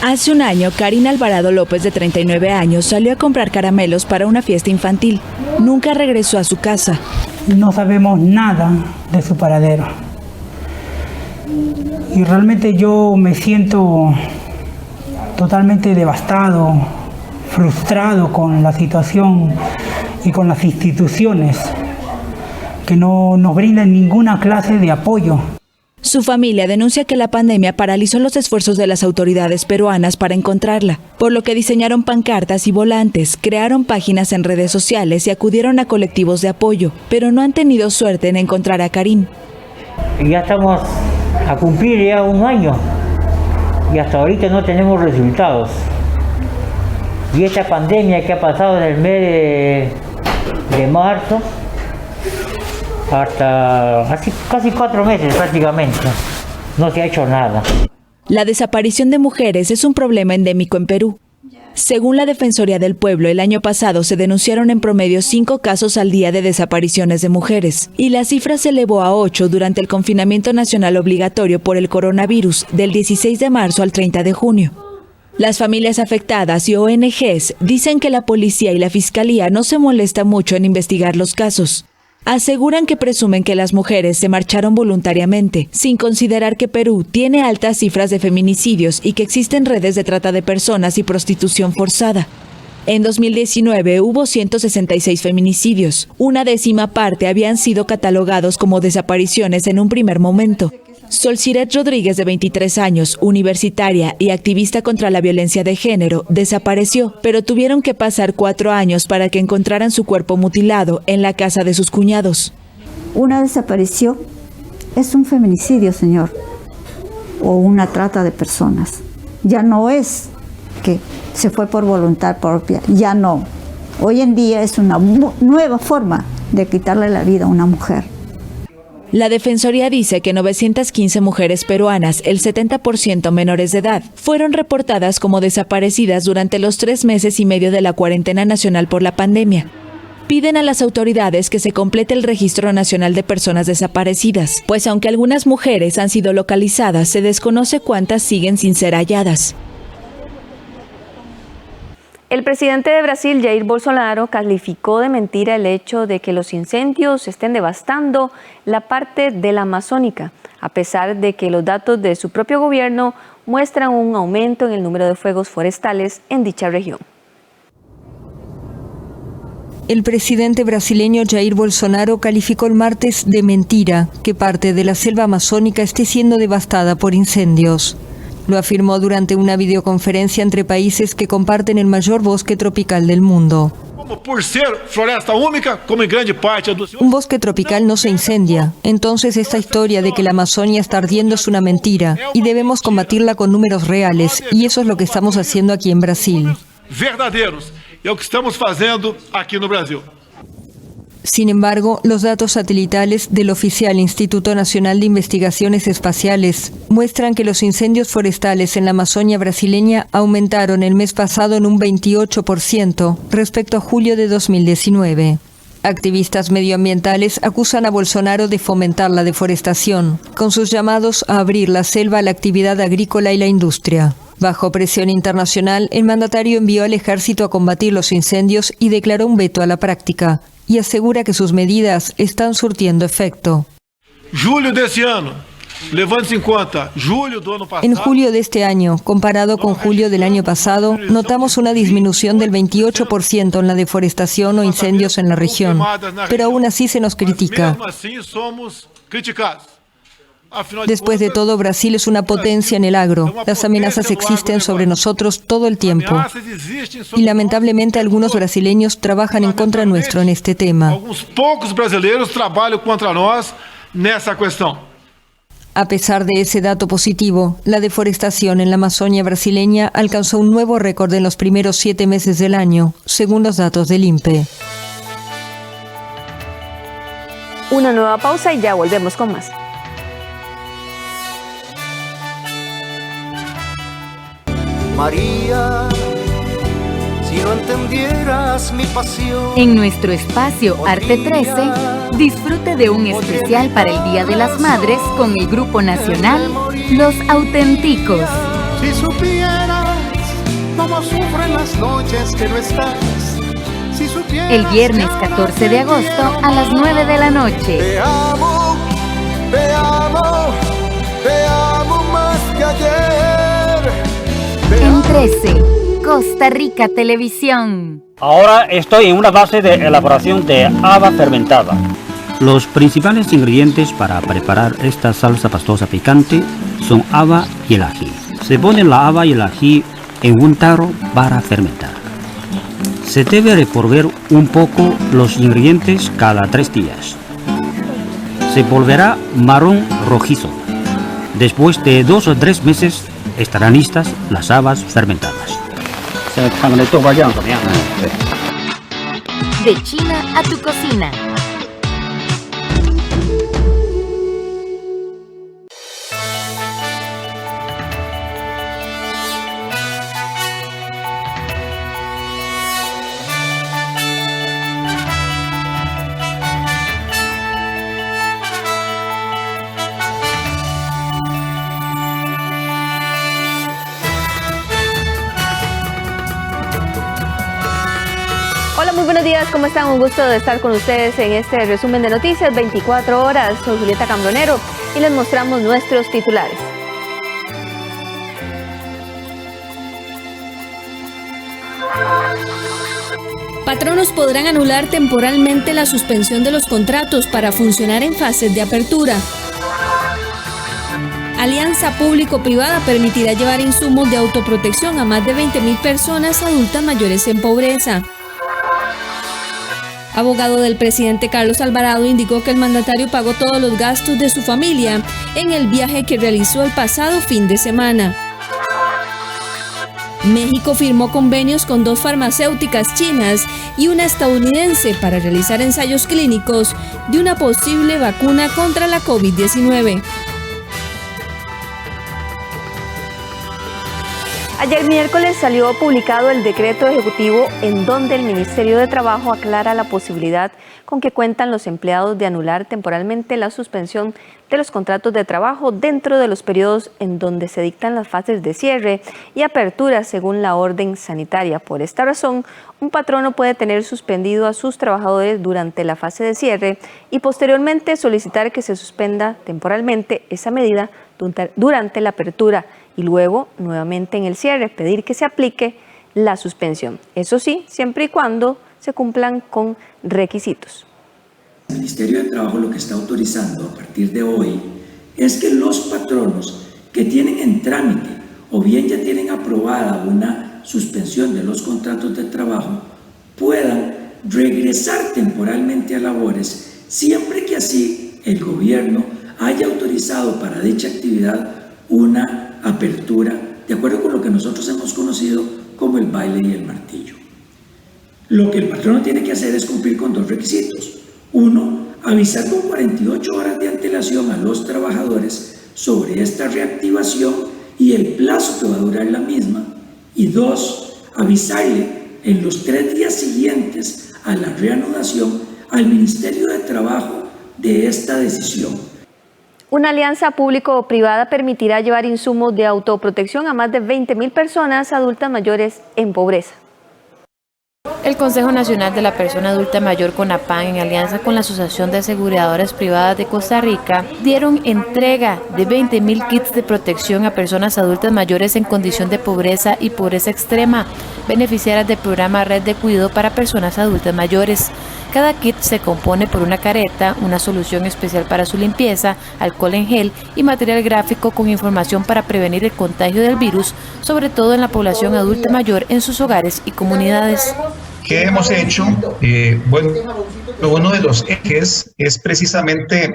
Hace un año, Karina Alvarado López, de 39 años, salió a comprar caramelos para una fiesta infantil. Nunca regresó a su casa. No sabemos nada de su paradero. Y realmente yo me siento totalmente devastado, frustrado con la situación y con las instituciones que no nos brindan ninguna clase de apoyo. Su familia denuncia que la pandemia paralizó los esfuerzos de las autoridades peruanas para encontrarla, por lo que diseñaron pancartas y volantes, crearon páginas en redes sociales y acudieron a colectivos de apoyo, pero no han tenido suerte en encontrar a Karin. Ya estamos a cumplir ya un año y hasta ahorita no tenemos resultados. Y esta pandemia que ha pasado desde el mes de marzo hasta casi 4 meses prácticamente, no se ha hecho nada. La desaparición de mujeres es un problema endémico en Perú. Según la Defensoría del Pueblo, el año pasado se denunciaron en promedio 5 casos al día de desapariciones de mujeres, y la cifra se elevó a 8 durante el confinamiento nacional obligatorio por el coronavirus del 16 de marzo al 30 de junio. Las familias afectadas y ONGs dicen que la policía y la fiscalía no se molestan mucho en investigar los casos. Aseguran que presumen que las mujeres se marcharon voluntariamente, sin considerar que Perú tiene altas cifras de feminicidios y que existen redes de trata de personas y prostitución forzada. En 2019 hubo 166 feminicidios. Una décima parte habían sido catalogados como desapariciones en un primer momento. Solciret Rodríguez, de 23 años, universitaria y activista contra la violencia de género, desapareció, pero tuvieron que pasar 4 años para que encontraran su cuerpo mutilado en la casa de sus cuñados. Una desaparición es un feminicidio, señor, o una trata de personas. Ya no es que se fue por voluntad propia, ya no. Hoy en día es una nueva forma de quitarle la vida a una mujer. La Defensoría dice que 915 mujeres peruanas, el 70% menores de edad, fueron reportadas como desaparecidas durante los 3 meses y medio de la cuarentena nacional por la pandemia. Piden a las autoridades que se complete el Registro Nacional de Personas Desaparecidas, pues aunque algunas mujeres han sido localizadas, se desconoce cuántas siguen sin ser halladas. El presidente de Brasil, Jair Bolsonaro, calificó de mentira el hecho de que los incendios estén devastando la parte de la Amazónica, a pesar de que los datos de su propio gobierno muestran un aumento en el número de fuegos forestales en dicha región. El presidente brasileño Jair Bolsonaro calificó el martes de mentira que parte de la selva amazónica esté siendo devastada por incendios. Lo afirmó durante una videoconferencia entre países que comparten el mayor bosque tropical del mundo. Un bosque tropical no se incendia, entonces esta historia de que la Amazonia está ardiendo es una mentira y debemos combatirla con números reales, y eso es lo que estamos haciendo aquí en Brasil. Sin embargo, los datos satelitales del oficial Instituto Nacional de Investigaciones Espaciales muestran que los incendios forestales en la Amazonia brasileña aumentaron el mes pasado en un 28% respecto a julio de 2019. Activistas medioambientales acusan a Bolsonaro de fomentar la deforestación, con sus llamados a abrir la selva a la actividad agrícola y la industria. Bajo presión internacional, el mandatario envió al ejército a combatir los incendios y declaró un veto a la práctica, y asegura que sus medidas están surtiendo efecto. En julio de este año, comparado con julio del año pasado, notamos una disminución del 28% en la deforestación o incendios en la región, pero aún así se nos critica. Después de todo, Brasil es una potencia en el agro. Las amenazas existen sobre nosotros todo el tiempo. Y lamentablemente algunos brasileños trabajan en contra nuestro en este tema. A pesar de ese dato positivo, la deforestación en la Amazonia brasileña alcanzó un nuevo récord en los primeros 7 meses del año, según los datos del INPE. una nueva pausa y ya volvemos con más. María, si no entendieras mi pasión. En nuestro espacio Arte 13, disfrute de un especial para el Día de las Madres con el grupo nacional Los Auténticos. Si supieras cómo sufren las noches que no estás. Si supieras el viernes 14 de agosto a las 9 de la noche. Te amo, te amo, te amo más que ayer. En 13, Costa Rica Televisión. Ahora estoy en una fase de elaboración de haba fermentada. Los principales ingredientes para preparar esta salsa pastosa picante son haba y el ají. Se pone la haba y el ají en un tarro para fermentar. Se debe revolver un poco los ingredientes cada 3 días. Se volverá marrón rojizo. Después de 2 o 3 meses estarán listas las habas fermentadas. De China a tu cocina. Hola, muy buenos días, ¿cómo están? Un gusto de estar con ustedes en este resumen de noticias 24 horas. Soy Julieta Cambronero y les mostramos nuestros titulares. Patronos podrán anular temporalmente la suspensión de los contratos para funcionar en fases de apertura. Alianza público-privada permitirá llevar insumos de autoprotección a más de 20.000 personas adultas mayores en pobreza. Abogado del presidente Carlos Alvarado indicó que el mandatario pagó todos los gastos de su familia en el viaje que realizó el pasado fin de semana. México firmó convenios con 2 farmacéuticas chinas y una estadounidense para realizar ensayos clínicos de una posible vacuna contra la COVID-19. Ayer miércoles salió publicado el decreto ejecutivo en donde el Ministerio de Trabajo aclara la posibilidad con que cuentan los empleados de anular temporalmente la suspensión de los contratos de trabajo dentro de los periodos en donde se dictan las fases de cierre y apertura según la orden sanitaria. Por esta razón, un patrono puede tener suspendido a sus trabajadores durante la fase de cierre y posteriormente solicitar que se suspenda temporalmente esa medida durante la apertura y luego nuevamente en el cierre pedir que se aplique la suspensión. Eso sí, siempre y cuando se cumplan con requisitos. El Ministerio de Trabajo lo que está autorizando a partir de hoy es que los patronos que tienen en trámite o bien ya tienen aprobada una suspensión de los contratos de trabajo puedan regresar temporalmente a labores siempre que así el gobierno haya autorizado para dicha actividad una apertura de acuerdo con lo que nosotros hemos conocido como el baile y el martillo. Lo que el patrono tiene que hacer es cumplir con 2 requisitos. 1, avisar con 48 horas de antelación a los trabajadores sobre esta reactivación y el plazo que va a durar la misma. Y 2, avisarle en los 3 días siguientes a la reanudación al Ministerio de Trabajo de esta decisión. Una alianza público-privada permitirá llevar insumos de autoprotección a más de 20.000 personas adultas mayores en pobreza. El Consejo Nacional de la Persona Adulta Mayor CONAPAN, en alianza con la Asociación de Aseguradoras Privadas de Costa Rica, dieron entrega de 20.000 kits de protección a personas adultas mayores en condición de pobreza y pobreza extrema, beneficiarias del programa Red de Cuidado para Personas Adultas Mayores. Cada kit se compone por una careta, una solución especial para su limpieza, alcohol en gel y material gráfico con información para prevenir el contagio del virus, sobre todo en la población adulta mayor en sus hogares y comunidades. ¿Qué hemos hecho? Bueno, uno de los ejes es precisamente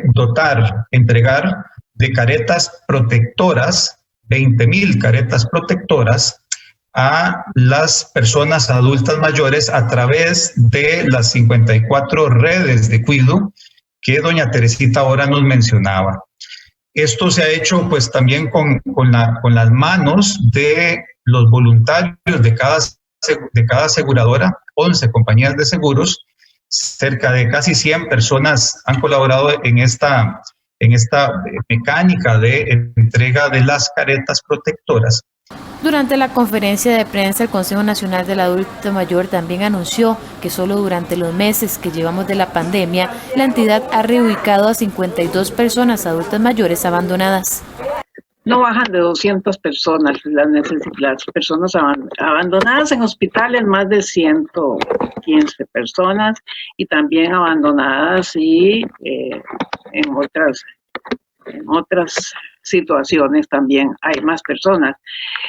entregar de caretas protectoras, 20.000 caretas protectoras, a las personas adultas mayores a través de las 54 redes de cuidado que doña Teresita ahora nos mencionaba. Esto se ha hecho pues también con las manos de los voluntarios de cada aseguradora, 11 compañías de seguros. Cerca de casi 100 personas han colaborado en esta mecánica de entrega de las caretas protectoras. Durante la conferencia de prensa, el Consejo Nacional del Adulto Mayor también anunció que solo durante los meses que llevamos de la pandemia, la entidad ha reubicado a 52 personas adultas mayores abandonadas. No bajan de 200 personas las personas abandonadas en hospitales, más de 115 personas, y también abandonadas en otras situaciones también hay más personas.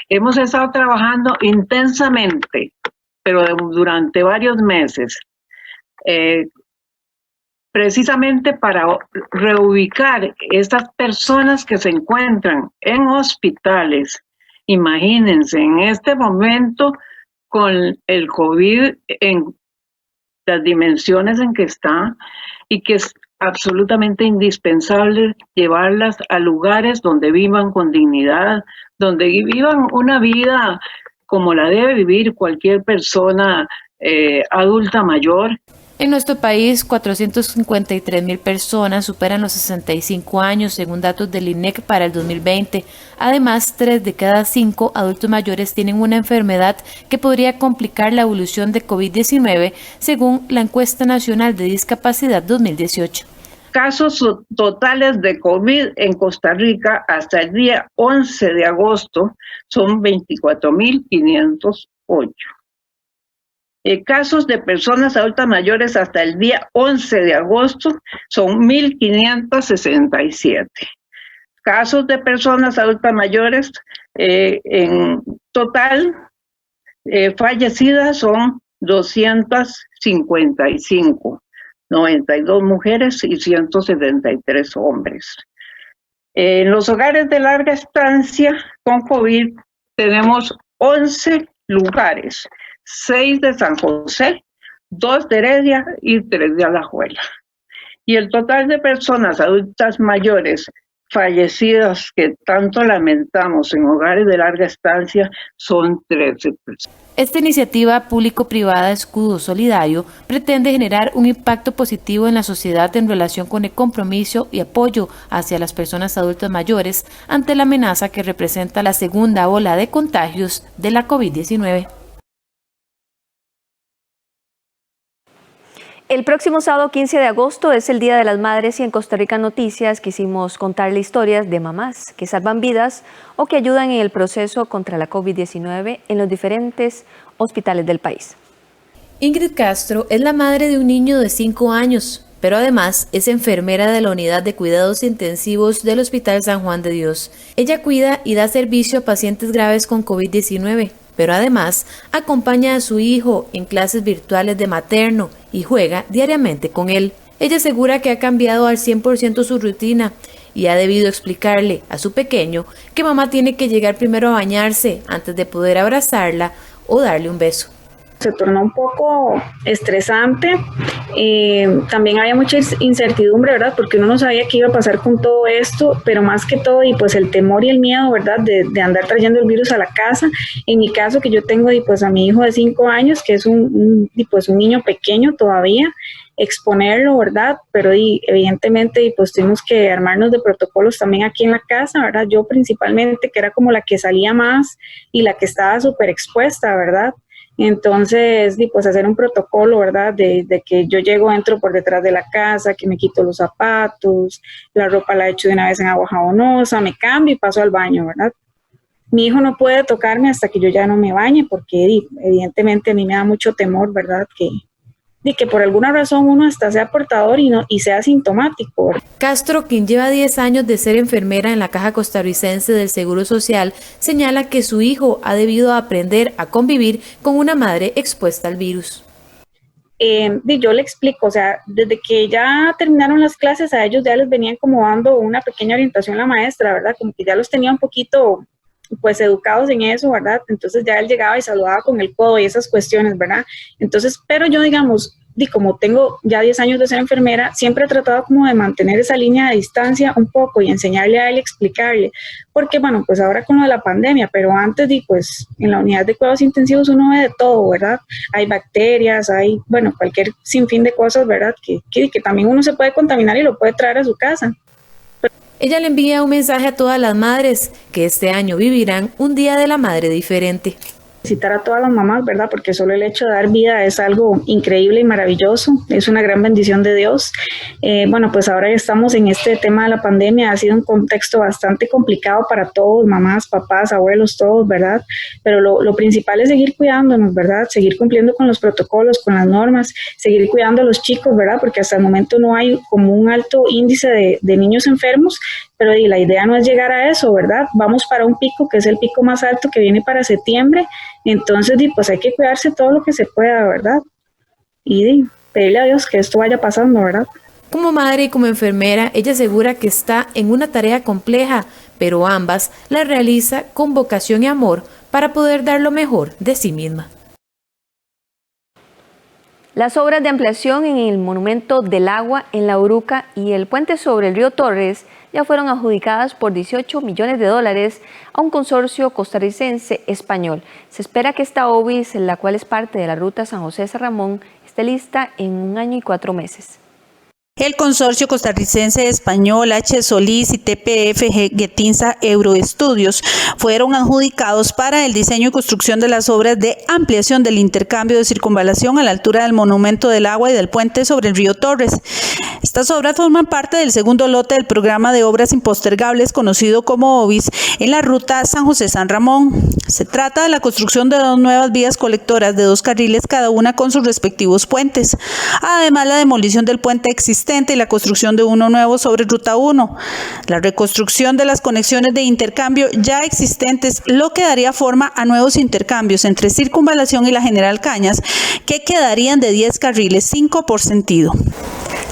Hemos estado trabajando intensamente, pero durante varios meses, precisamente para reubicar estas personas que se encuentran en hospitales. Imagínense, en este momento, con el COVID en las dimensiones en que está, y que es absolutamente indispensable llevarlas a lugares donde vivan con dignidad, donde vivan una vida como la debe vivir cualquier persona adulta mayor. En nuestro país, 453.000 personas superan los 65 años, según datos del INEC para el 2020. Además, 3 de cada 5 adultos mayores tienen una enfermedad que podría complicar la evolución de COVID-19, según la Encuesta Nacional de Discapacidad 2018. Casos totales de COVID en Costa Rica hasta el día 11 de agosto son 24.508. Casos de personas adultas mayores hasta el día 11 de agosto son 1.567. Casos de personas adultas mayores en total fallecidas son 255, 92 mujeres y 173 hombres. En los hogares de larga estancia con COVID tenemos 11 lugares. 6 de San José, 2 de Heredia y 3 de Alajuela. Y el total de personas adultas mayores fallecidas que tanto lamentamos en hogares de larga estancia son 13 personas. Esta iniciativa público-privada Escudo Solidario pretende generar un impacto positivo en la sociedad en relación con el compromiso y apoyo hacia las personas adultas mayores ante la amenaza que representa la segunda ola de contagios de la COVID-19. El próximo sábado 15 de agosto es el Día de las Madres y en Costa Rica Noticias quisimos contarle historias de mamás que salvan vidas o que ayudan en el proceso contra la COVID-19 en los diferentes hospitales del país. Ingrid Castro es la madre de un niño de 5 años, pero además es enfermera de la Unidad de Cuidados Intensivos del Hospital San Juan de Dios. Ella cuida y da servicio a pacientes graves con COVID-19. Pero además acompaña a su hijo en clases virtuales de materno y juega diariamente con él. Ella asegura que ha cambiado al 100% su rutina y ha debido explicarle a su pequeño que mamá tiene que llegar primero a bañarse antes de poder abrazarla o darle un beso. Se tornó un poco estresante, también había mucha incertidumbre, ¿verdad? Porque uno no sabía qué iba a pasar con todo esto, pero más que todo, y pues el temor y el miedo, ¿verdad? De andar trayendo el virus a la casa. En mi caso, que yo tengo pues a mi hijo de 5 años, que es un niño pequeño todavía, exponerlo, ¿verdad? Pero evidentemente pues tuvimos que armarnos de protocolos también aquí en la casa, ¿verdad? Yo principalmente, que era como la que salía más y la que estaba súper expuesta, ¿verdad? Entonces, pues hacer un protocolo, ¿verdad? De que yo llego, entro por detrás de la casa, que me quito los zapatos, la ropa la echo de una vez en agua jabonosa, me cambio y paso al baño, ¿verdad? Mi hijo no puede tocarme hasta que yo ya no me bañe, porque evidentemente a mí me da mucho temor, ¿verdad? Que por alguna razón uno hasta sea portador y sea asintomático. Castro, quien lleva 10 años de ser enfermera en la Caja Costarricense del Seguro Social, señala que su hijo ha debido aprender a convivir con una madre expuesta al virus. Yo le explico, o sea, desde que ya terminaron las clases, a ellos ya les venían como dando una pequeña orientación la maestra, ¿verdad? Como que ya los tenía un poquito pues educados en eso, ¿verdad? Entonces ya él llegaba y saludaba con el codo y esas cuestiones, ¿verdad? Entonces, pero yo, digamos, y como tengo ya 10 años de ser enfermera, siempre he tratado como de mantener esa línea de distancia un poco y enseñarle a él, explicarle, porque bueno, pues ahora con lo de la pandemia, pero antes pues en la unidad de cuidados intensivos uno ve de todo, ¿verdad? Hay bacterias, hay, bueno, cualquier sinfín de cosas, ¿verdad? Que también uno se puede contaminar y lo puede traer a su casa. Ella le envía un mensaje a todas las madres que este año vivirán un Día de la Madre diferente. Felicitar a todas las mamás, ¿verdad? Porque solo el hecho de dar vida es algo increíble y maravilloso, es una gran bendición de Dios. Bueno, pues ahora estamos en este tema de la pandemia, ha sido un contexto bastante complicado para todos, mamás, papás, abuelos, todos, ¿verdad? Pero lo principal es seguir cuidándonos, ¿verdad? Seguir cumpliendo con los protocolos, con las normas, seguir cuidando a los chicos, ¿verdad? Porque hasta el momento no hay como un alto índice de niños enfermos, pero la idea no es llegar a eso, ¿verdad? Vamos para un pico que es el pico más alto que viene para septiembre, entonces pues hay que cuidarse todo lo que se pueda, ¿verdad? Y pedirle a Dios que esto vaya pasando, ¿verdad? Como madre y como enfermera, ella asegura que está en una tarea compleja, pero ambas la realiza con vocación y amor para poder dar lo mejor de sí misma. Las obras de ampliación en el Monumento del Agua en La Uruca y el puente sobre el río Torres ya fueron adjudicadas por $18 millones a un consorcio costarricense español. Se espera que esta OBIS, la cual es parte de la ruta San José-San Ramón, esté lista en 1 año y 4 meses. El consorcio costarricense español H. Solís y TPF Getinsa Euroestudios fueron adjudicados para el diseño y construcción de las obras de ampliación del intercambio de circunvalación a la altura del Monumento del Agua y del puente sobre el río Torres. Estas obras forman parte del segundo lote del programa de obras impostergables conocido como OBIS en la ruta San José-San Ramón. Se trata de la construcción de 2 nuevas vías colectoras de 2 carriles cada una con sus respectivos puentes. Además, la demolición del puente existente y la construcción de uno nuevo sobre Ruta 1. La reconstrucción de las conexiones de intercambio ya existentes, lo que daría forma a nuevos intercambios entre Circunvalación y la General Cañas, que quedarían de 10 carriles, 5 por sentido.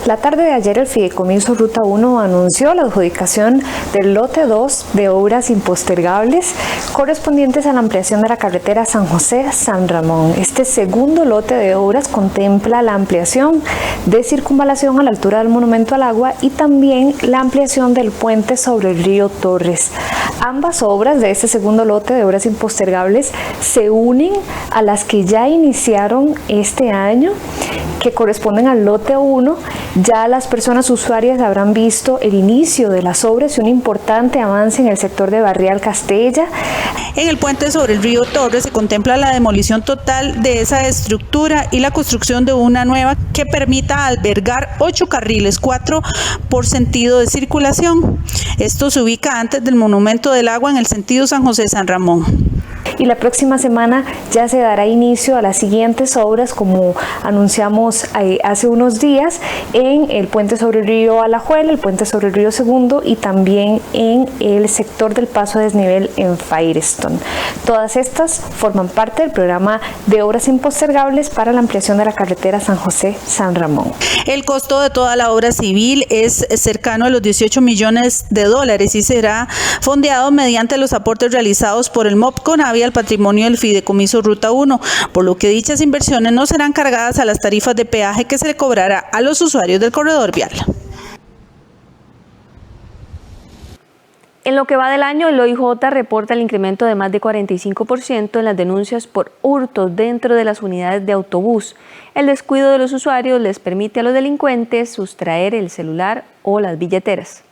La tarde de ayer el Fideicomiso Ruta 1 anunció la adjudicación del lote 2 de obras impostergables correspondientes a la ampliación de la carretera San José-San Ramón. Este segundo lote de obras contempla la ampliación de circunvalación a la altura del Monumento al Agua y también la ampliación del puente sobre el río Torres. Ambas obras de este segundo lote de obras impostergables se unen a las que ya iniciaron este año, que corresponden al lote 1. Ya las personas usuarias habrán visto el inicio de las obras y un importante avance en el sector de Barrial Castella. En el puente sobre el río Torres se contempla la demolición total de esa estructura y la construcción de una nueva que permita albergar 8 carriles, 4 por sentido de circulación. Esto se ubica antes del Monumento del Agua en el sentido San José-San Ramón. Y la próxima semana ya se dará inicio a las siguientes obras, como anunciamos hace unos días, en el puente sobre el río Alajuela, el puente sobre el río Segundo y también en el sector del paso a desnivel en Firestone. Todas estas forman parte del programa de obras impostergables para la ampliación de la carretera San José-San Ramón. El costo de toda la obra civil es cercano a los $18 millones y será fondeado mediante los aportes realizados por el MOP Conavia al patrimonio del Fideicomiso Ruta 1, por lo que dichas inversiones no serán cargadas a las tarifas de peaje que se le cobrará a los usuarios del corredor vial. En lo que va del año, el OIJ reporta el incremento de más de 45% en las denuncias por hurtos dentro de las unidades de autobús. El descuido de los usuarios les permite a los delincuentes sustraer el celular o las billeteras.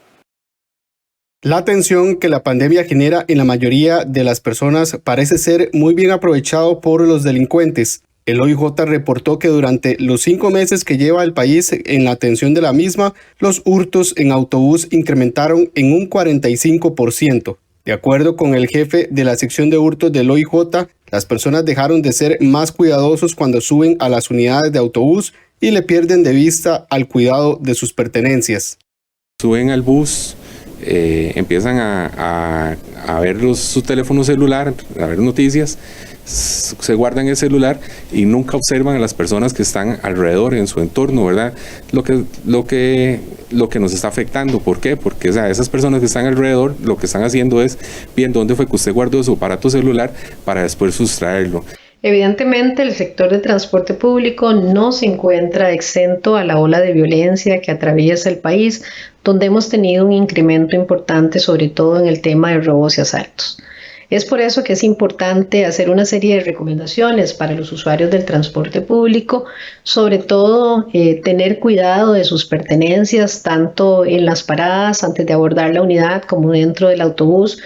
La tensión que la pandemia genera en la mayoría de las personas parece ser muy bien aprovechado por los delincuentes. El OIJ reportó que durante los 5 meses que lleva el país en la atención de la misma, los hurtos en autobús incrementaron en un 45%. De acuerdo con el jefe de la sección de hurtos del OIJ, las personas dejaron de ser más cuidadosos cuando suben a las unidades de autobús y le pierden de vista al cuidado de sus pertenencias. Suben al bus, empiezan a ver su teléfono celular, a ver noticias, se guardan el celular y nunca observan a las personas que están alrededor en su entorno, ¿verdad? Lo que nos está afectando. ¿Por qué? Porque esas personas que están alrededor lo que están haciendo es bien dónde fue que usted guardó su aparato celular para después sustraerlo. Evidentemente, el sector de transporte público no se encuentra exento a la ola de violencia que atraviesa el país, donde hemos tenido un incremento importante, sobre todo en el tema de robos y asaltos. Es por eso que es importante hacer una serie de recomendaciones para los usuarios del transporte público, sobre todo tener cuidado de sus pertenencias, tanto en las paradas antes de abordar la unidad como dentro del autobús,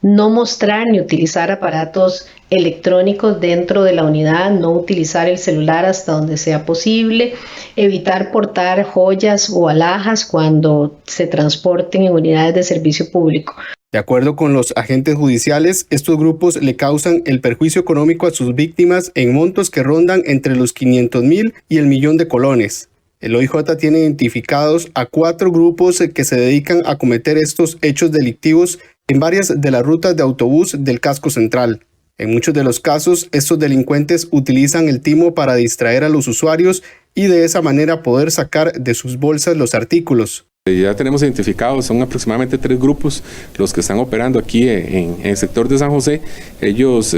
no mostrar ni utilizar aparatos electrónicos dentro de la unidad, no utilizar el celular hasta donde sea posible, evitar portar joyas o alhajas cuando se transporten en unidades de servicio público. De acuerdo con los agentes judiciales, estos grupos le causan el perjuicio económico a sus víctimas en montos que rondan entre los 500.000 y el millón de colones. El OIJ tiene identificados a 4 grupos que se dedican a cometer estos hechos delictivos en varias de las rutas de autobús del casco central. En muchos de los casos, estos delincuentes utilizan el timo para distraer a los usuarios y de esa manera poder sacar de sus bolsas los artículos. Ya tenemos identificados, son aproximadamente 3 grupos los que están operando aquí en el sector de San José. Ellos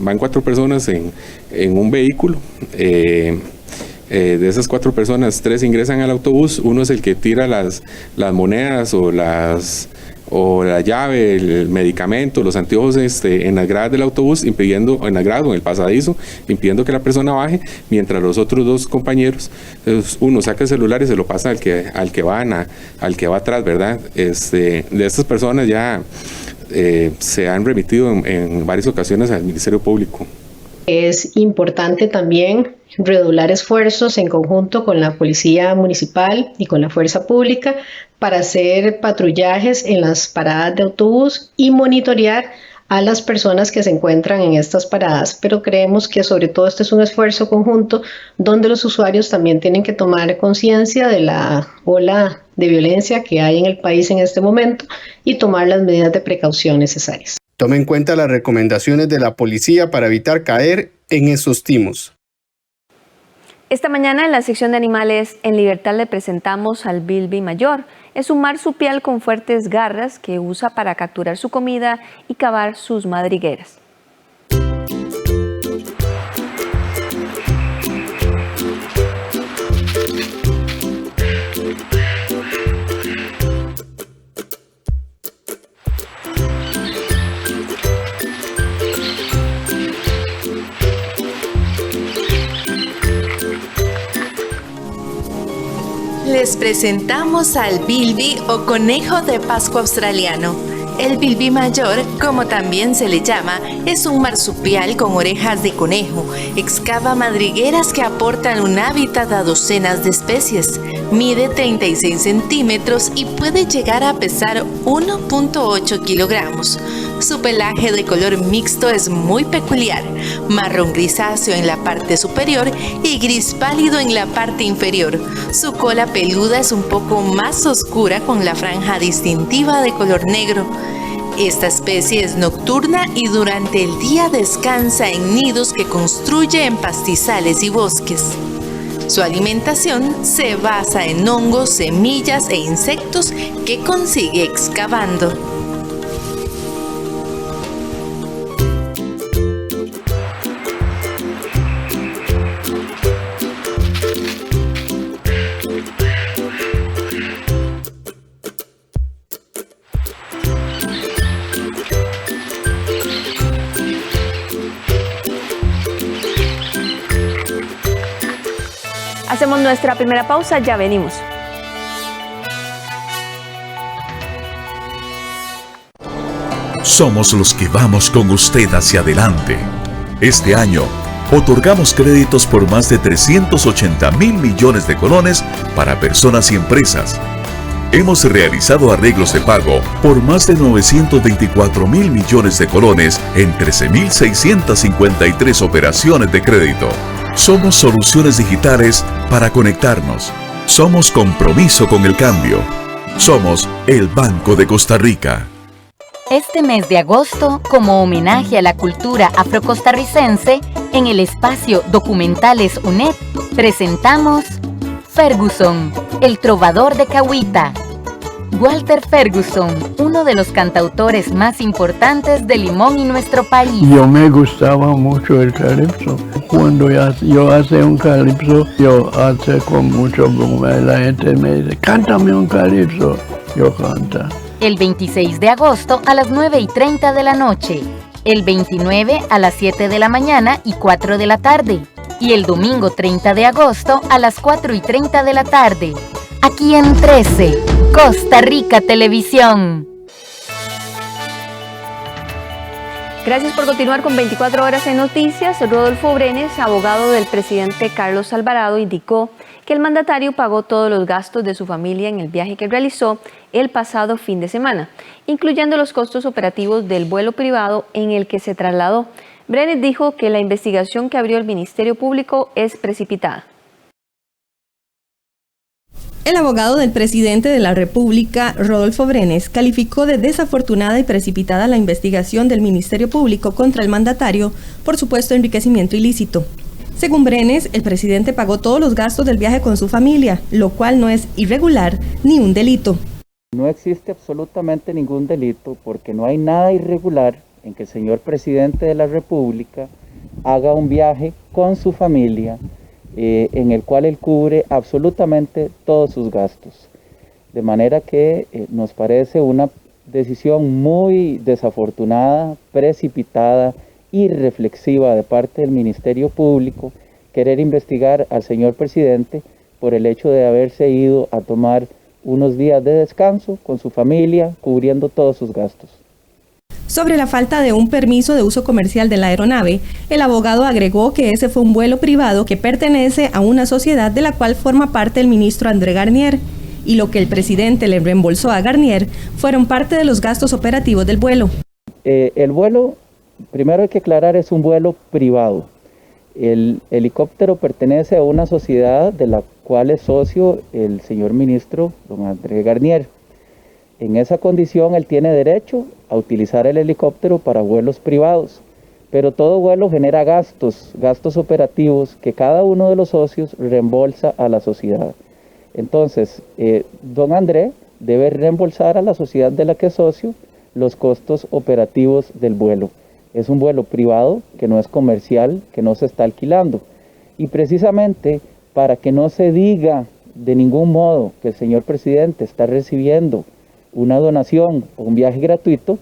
van 4 personas en un vehículo. De esas 4 personas, 3 ingresan al autobús. Uno es el que tira las monedas o la llave, el medicamento, los anteojos en las gradas del autobús, impidiendo, en el pasadizo, impidiendo que la persona baje, mientras los otros 2 compañeros, uno saca el celular y se lo pasa al que va atrás, ¿verdad? De estas personas ya se han remitido en varias ocasiones al Ministerio Público. Es importante también redoblar esfuerzos en conjunto con la Policía Municipal y con la Fuerza Pública para hacer patrullajes en las paradas de autobús y monitorear a las personas que se encuentran en estas paradas. Pero creemos que sobre todo este es un esfuerzo conjunto donde los usuarios también tienen que tomar conciencia de la ola de violencia que hay en el país en este momento y tomar las medidas de precaución necesarias. Tome en cuenta las recomendaciones de la policía para evitar caer en esos timos. Esta mañana en la sección de animales en libertad le presentamos al bilby mayor. Es un marsupial con fuertes garras que usa para capturar su comida y cavar sus madrigueras. Les presentamos al bilby o conejo de Pascua australiano. El bilby mayor, como también se le llama, es un marsupial con orejas de conejo. Excava madrigueras que aportan un hábitat a docenas de especies. Mide 36 centímetros y puede llegar a pesar 1.8 kilogramos. Su pelaje de color mixto es muy peculiar, marrón grisáceo en la parte superior y gris pálido en la parte inferior. Su cola peluda es un poco más oscura con la franja distintiva de color negro. Esta especie es nocturna y durante el día descansa en nidos que construye en pastizales y bosques. Su alimentación se basa en hongos, semillas e insectos que consigue excavando. Hacemos nuestra primera pausa, ya venimos. Somos los que vamos con usted hacia adelante. Este año, otorgamos créditos por más de 380.000 millones de colones para personas y empresas. Hemos realizado arreglos de pago por más de 924.000 millones de colones en 13.653 operaciones de crédito. Somos soluciones digitales para conectarnos. Somos compromiso con el cambio. Somos el Banco de Costa Rica. Este mes de agosto, como homenaje a la cultura afrocostarricense, en el espacio Documentales UNED, presentamos Ferguson, el trovador de Cahuita. Walter Ferguson, uno de los cantautores más importantes de Limón y nuestro país. Yo me gustaba mucho el calipso. Cuando yo hacía un calipso, yo hacía con mucho boom. La gente me dice, cántame un calipso. Yo canto. El 26 de agosto a las 9:30 de la noche. El 29 a las 7 de la mañana y 4 de la tarde. Y el domingo 30 de agosto a las 4:30 de la tarde. Aquí en 13, Costa Rica Televisión. Gracias por continuar con 24 horas en noticias. Rodolfo Brenes, abogado del presidente Carlos Alvarado, indicó que el mandatario pagó todos los gastos de su familia en el viaje que realizó el pasado fin de semana, incluyendo los costos operativos del vuelo privado en el que se trasladó. Brenes dijo que la investigación que abrió el Ministerio Público es precipitada. El abogado del presidente de la República, Rodolfo Brenes, calificó de desafortunada y precipitada la investigación del Ministerio Público contra el mandatario por supuesto enriquecimiento ilícito. Según Brenes, el presidente pagó todos los gastos del viaje con su familia, lo cual no es irregular ni un delito. No existe absolutamente ningún delito porque no hay nada irregular en que el señor presidente de la República haga un viaje con su familia en el cual él cubre absolutamente todos sus gastos. De manera que nos parece una decisión muy desafortunada, precipitada, irreflexiva de parte del Ministerio Público querer investigar al señor presidente por el hecho de haberse ido a tomar unos días de descanso con su familia, cubriendo todos sus gastos. Sobre la falta de un permiso de uso comercial de la aeronave, el abogado agregó que ese fue un vuelo privado que pertenece a una sociedad de la cual forma parte el ministro André Garnier, y lo que el presidente le reembolsó a Garnier fueron parte de los gastos operativos del vuelo. El vuelo, primero hay que aclarar, es un vuelo privado. El helicóptero pertenece a una sociedad de la cual es socio el señor ministro, don André Garnier. En esa condición él tiene derecho a utilizar el helicóptero para vuelos privados, pero todo vuelo genera gastos operativos que cada uno de los socios reembolsa a la sociedad. Entonces, don André debe reembolsar a la sociedad de la que es socio los costos operativos del vuelo. Es un vuelo privado que no es comercial, que no se está alquilando. Y precisamente para que no se diga de ningún modo que el señor presidente está recibiendo una donación o un viaje gratuito,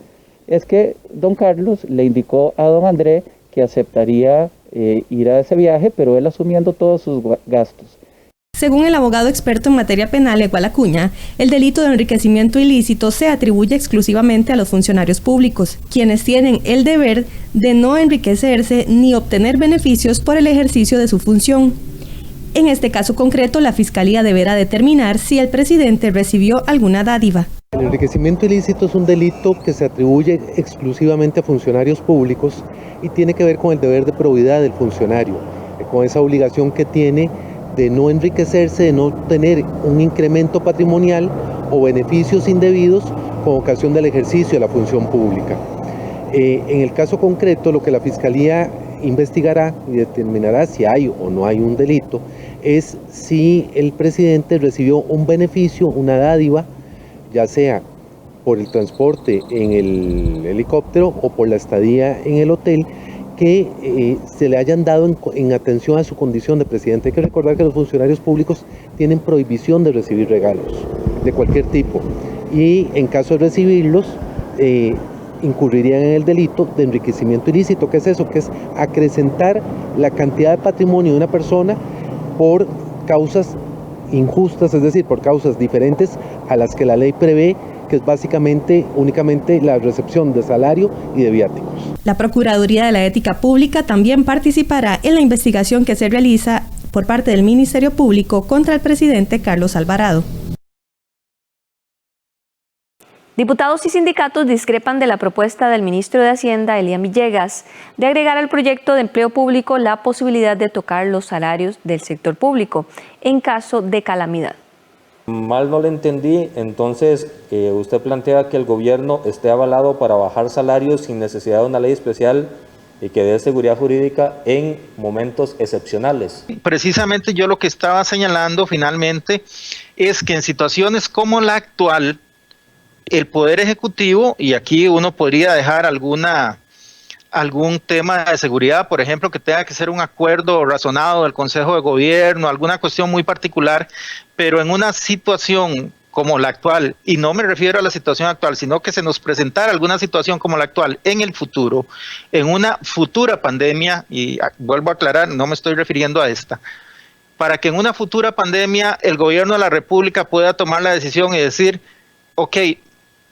es que don Carlos le indicó a don André que aceptaría ir a ese viaje, pero él asumiendo todos sus gastos. Según el abogado experto en materia penal, Egual Acuña, el delito de enriquecimiento ilícito se atribuye exclusivamente a los funcionarios públicos, quienes tienen el deber de no enriquecerse ni obtener beneficios por el ejercicio de su función. En este caso concreto, la Fiscalía deberá determinar si el presidente recibió alguna dádiva. El enriquecimiento ilícito es un delito que se atribuye exclusivamente a funcionarios públicos y tiene que ver con el deber de probidad del funcionario, con esa obligación que tiene de no enriquecerse, de no tener un incremento patrimonial o beneficios indebidos con ocasión del ejercicio de la función pública. En el caso concreto, lo que la Fiscalía investigará y determinará si hay o no hay un delito es si el presidente recibió un beneficio, una dádiva, ya sea por el transporte en el helicóptero o por la estadía en el hotel, que se le hayan dado en atención a su condición de presidente. Hay que recordar que los funcionarios públicos tienen prohibición de recibir regalos de cualquier tipo y en caso de recibirlos incurrirían en el delito de enriquecimiento ilícito. ¿Qué es eso? Que es acrecentar la cantidad de patrimonio de una persona por causas injustas, es decir, por causas diferentes a las que la ley prevé, que es básicamente únicamente la recepción de salario y de viáticos. La Procuraduría de la Ética Pública también participará en la investigación que se realiza por parte del Ministerio Público contra el presidente Carlos Alvarado. Diputados y sindicatos discrepan de la propuesta del ministro de Hacienda, Elian Villegas, de agregar al proyecto de empleo público la posibilidad de tocar los salarios del sector público en caso de calamidad. Mal no le entendí, entonces usted plantea que el gobierno esté avalado para bajar salarios sin necesidad de una ley especial y que dé seguridad jurídica en momentos excepcionales. Precisamente yo lo que estaba señalando finalmente es que en situaciones como la actual, el Poder Ejecutivo, y aquí uno podría dejar algún tema de seguridad, por ejemplo, que tenga que ser un acuerdo razonado del Consejo de Gobierno, alguna cuestión muy particular, pero en una situación como la actual, y no me refiero a la situación actual, sino que se nos presentara alguna situación como la actual en el futuro, en una futura pandemia, y vuelvo a aclarar, no me estoy refiriendo a esta, para que en una futura pandemia el gobierno de la República pueda tomar la decisión y decir, ok,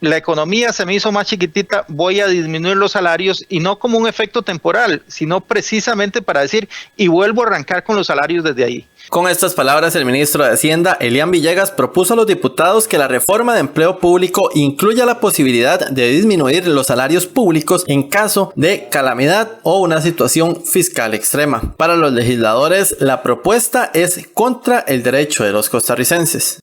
la economía se me hizo más chiquitita, voy a disminuir los salarios, y no como un efecto temporal, sino precisamente para decir, y vuelvo a arrancar con los salarios desde ahí. Con estas palabras, el ministro de Hacienda, Elian Villegas, propuso a los diputados que la reforma de empleo público incluya la posibilidad de disminuir los salarios públicos en caso de calamidad o una situación fiscal extrema. Para los legisladores, la propuesta es contra el derecho de los costarricenses.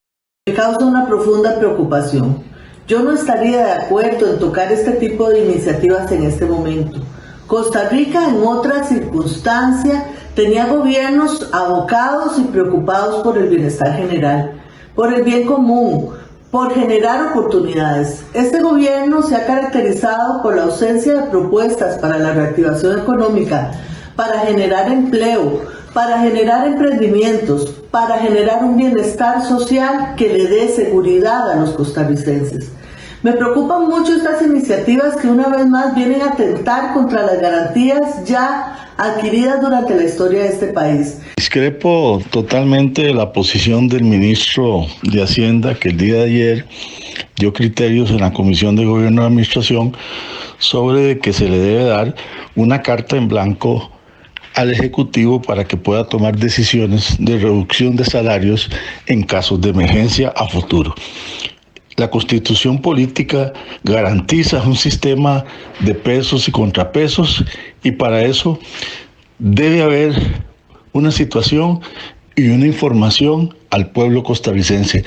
Me causa una profunda preocupación. Yo no estaría de acuerdo en tocar este tipo de iniciativas en este momento. Costa Rica en otra circunstancia tenía gobiernos abocados y preocupados por el bienestar general, por el bien común, por generar oportunidades. Este gobierno se ha caracterizado por la ausencia de propuestas para la reactivación económica, para generar empleo, para generar emprendimientos, para generar un bienestar social que le dé seguridad a los costarricenses. Me preocupan mucho estas iniciativas que una vez más vienen a atentar contra las garantías ya adquiridas durante la historia de este país. Discrepo totalmente de la posición del ministro de Hacienda, que el día de ayer dio criterios en la Comisión de Gobierno y Administración sobre que se le debe dar una carta en blanco al Ejecutivo para que pueda tomar decisiones de reducción de salarios en casos de emergencia a futuro. La Constitución política garantiza un sistema de pesos y contrapesos, y para eso debe haber una situación y una información al pueblo costarricense.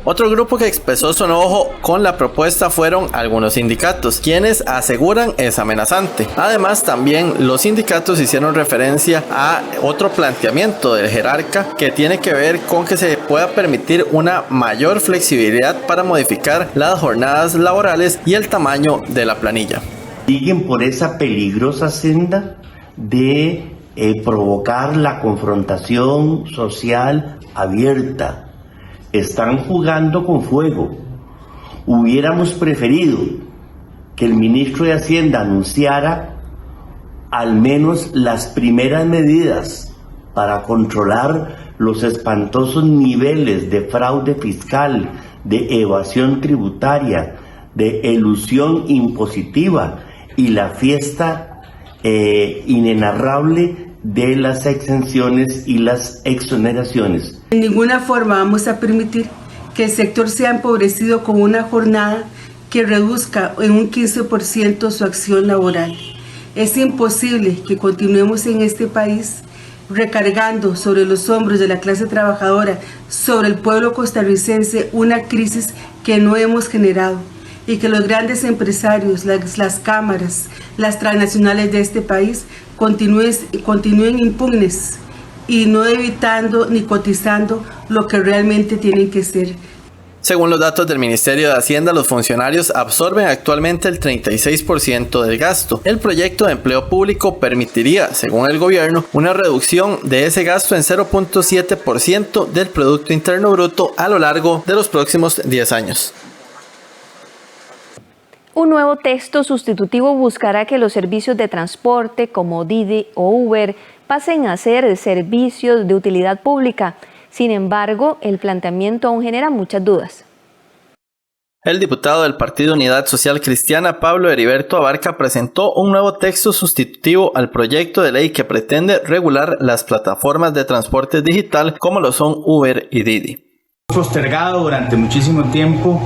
Otro grupo que expresó su enojo con la propuesta fueron algunos sindicatos, quienes aseguran es amenazante. Además, también los sindicatos hicieron referencia a otro planteamiento del jerarca que tiene que ver con que se pueda permitir una mayor flexibilidad para modificar las jornadas laborales y el tamaño de la planilla. Siguen por esa peligrosa senda de provocar la confrontación social abierta. Están jugando con fuego. Hubiéramos preferido que el ministro de Hacienda anunciara al menos las primeras medidas para controlar los espantosos niveles de fraude fiscal, de evasión tributaria, de elusión impositiva y la fiesta inenarrable de las exenciones y las exoneraciones. De ninguna forma vamos a permitir que el sector sea empobrecido con una jornada que reduzca en un 15% su acción laboral. Es imposible que continuemos en este país recargando sobre los hombros de la clase trabajadora, sobre el pueblo costarricense, una crisis que no hemos generado, y que los grandes empresarios, las cámaras, las transnacionales de este país continúen impugnes y no evitando ni cotizando lo que realmente tienen que ser. Según los datos del Ministerio de Hacienda, los funcionarios absorben actualmente el 36% del gasto. El proyecto de empleo público permitiría, según el gobierno, una reducción de ese gasto en 0.7% del Producto Interno Bruto a lo largo de los próximos 10 años. Un nuevo texto sustitutivo buscará que los servicios de transporte como Didi o Uber pasen a ser servicios de utilidad pública. Sin embargo, el planteamiento aún genera muchas dudas. El diputado del Partido Unidad Social Cristiana, Pablo Heriberto Abarca, presentó un nuevo texto sustitutivo al proyecto de ley que pretende regular las plataformas de transporte digital como lo son Uber y Didi. Postergado durante muchísimo tiempo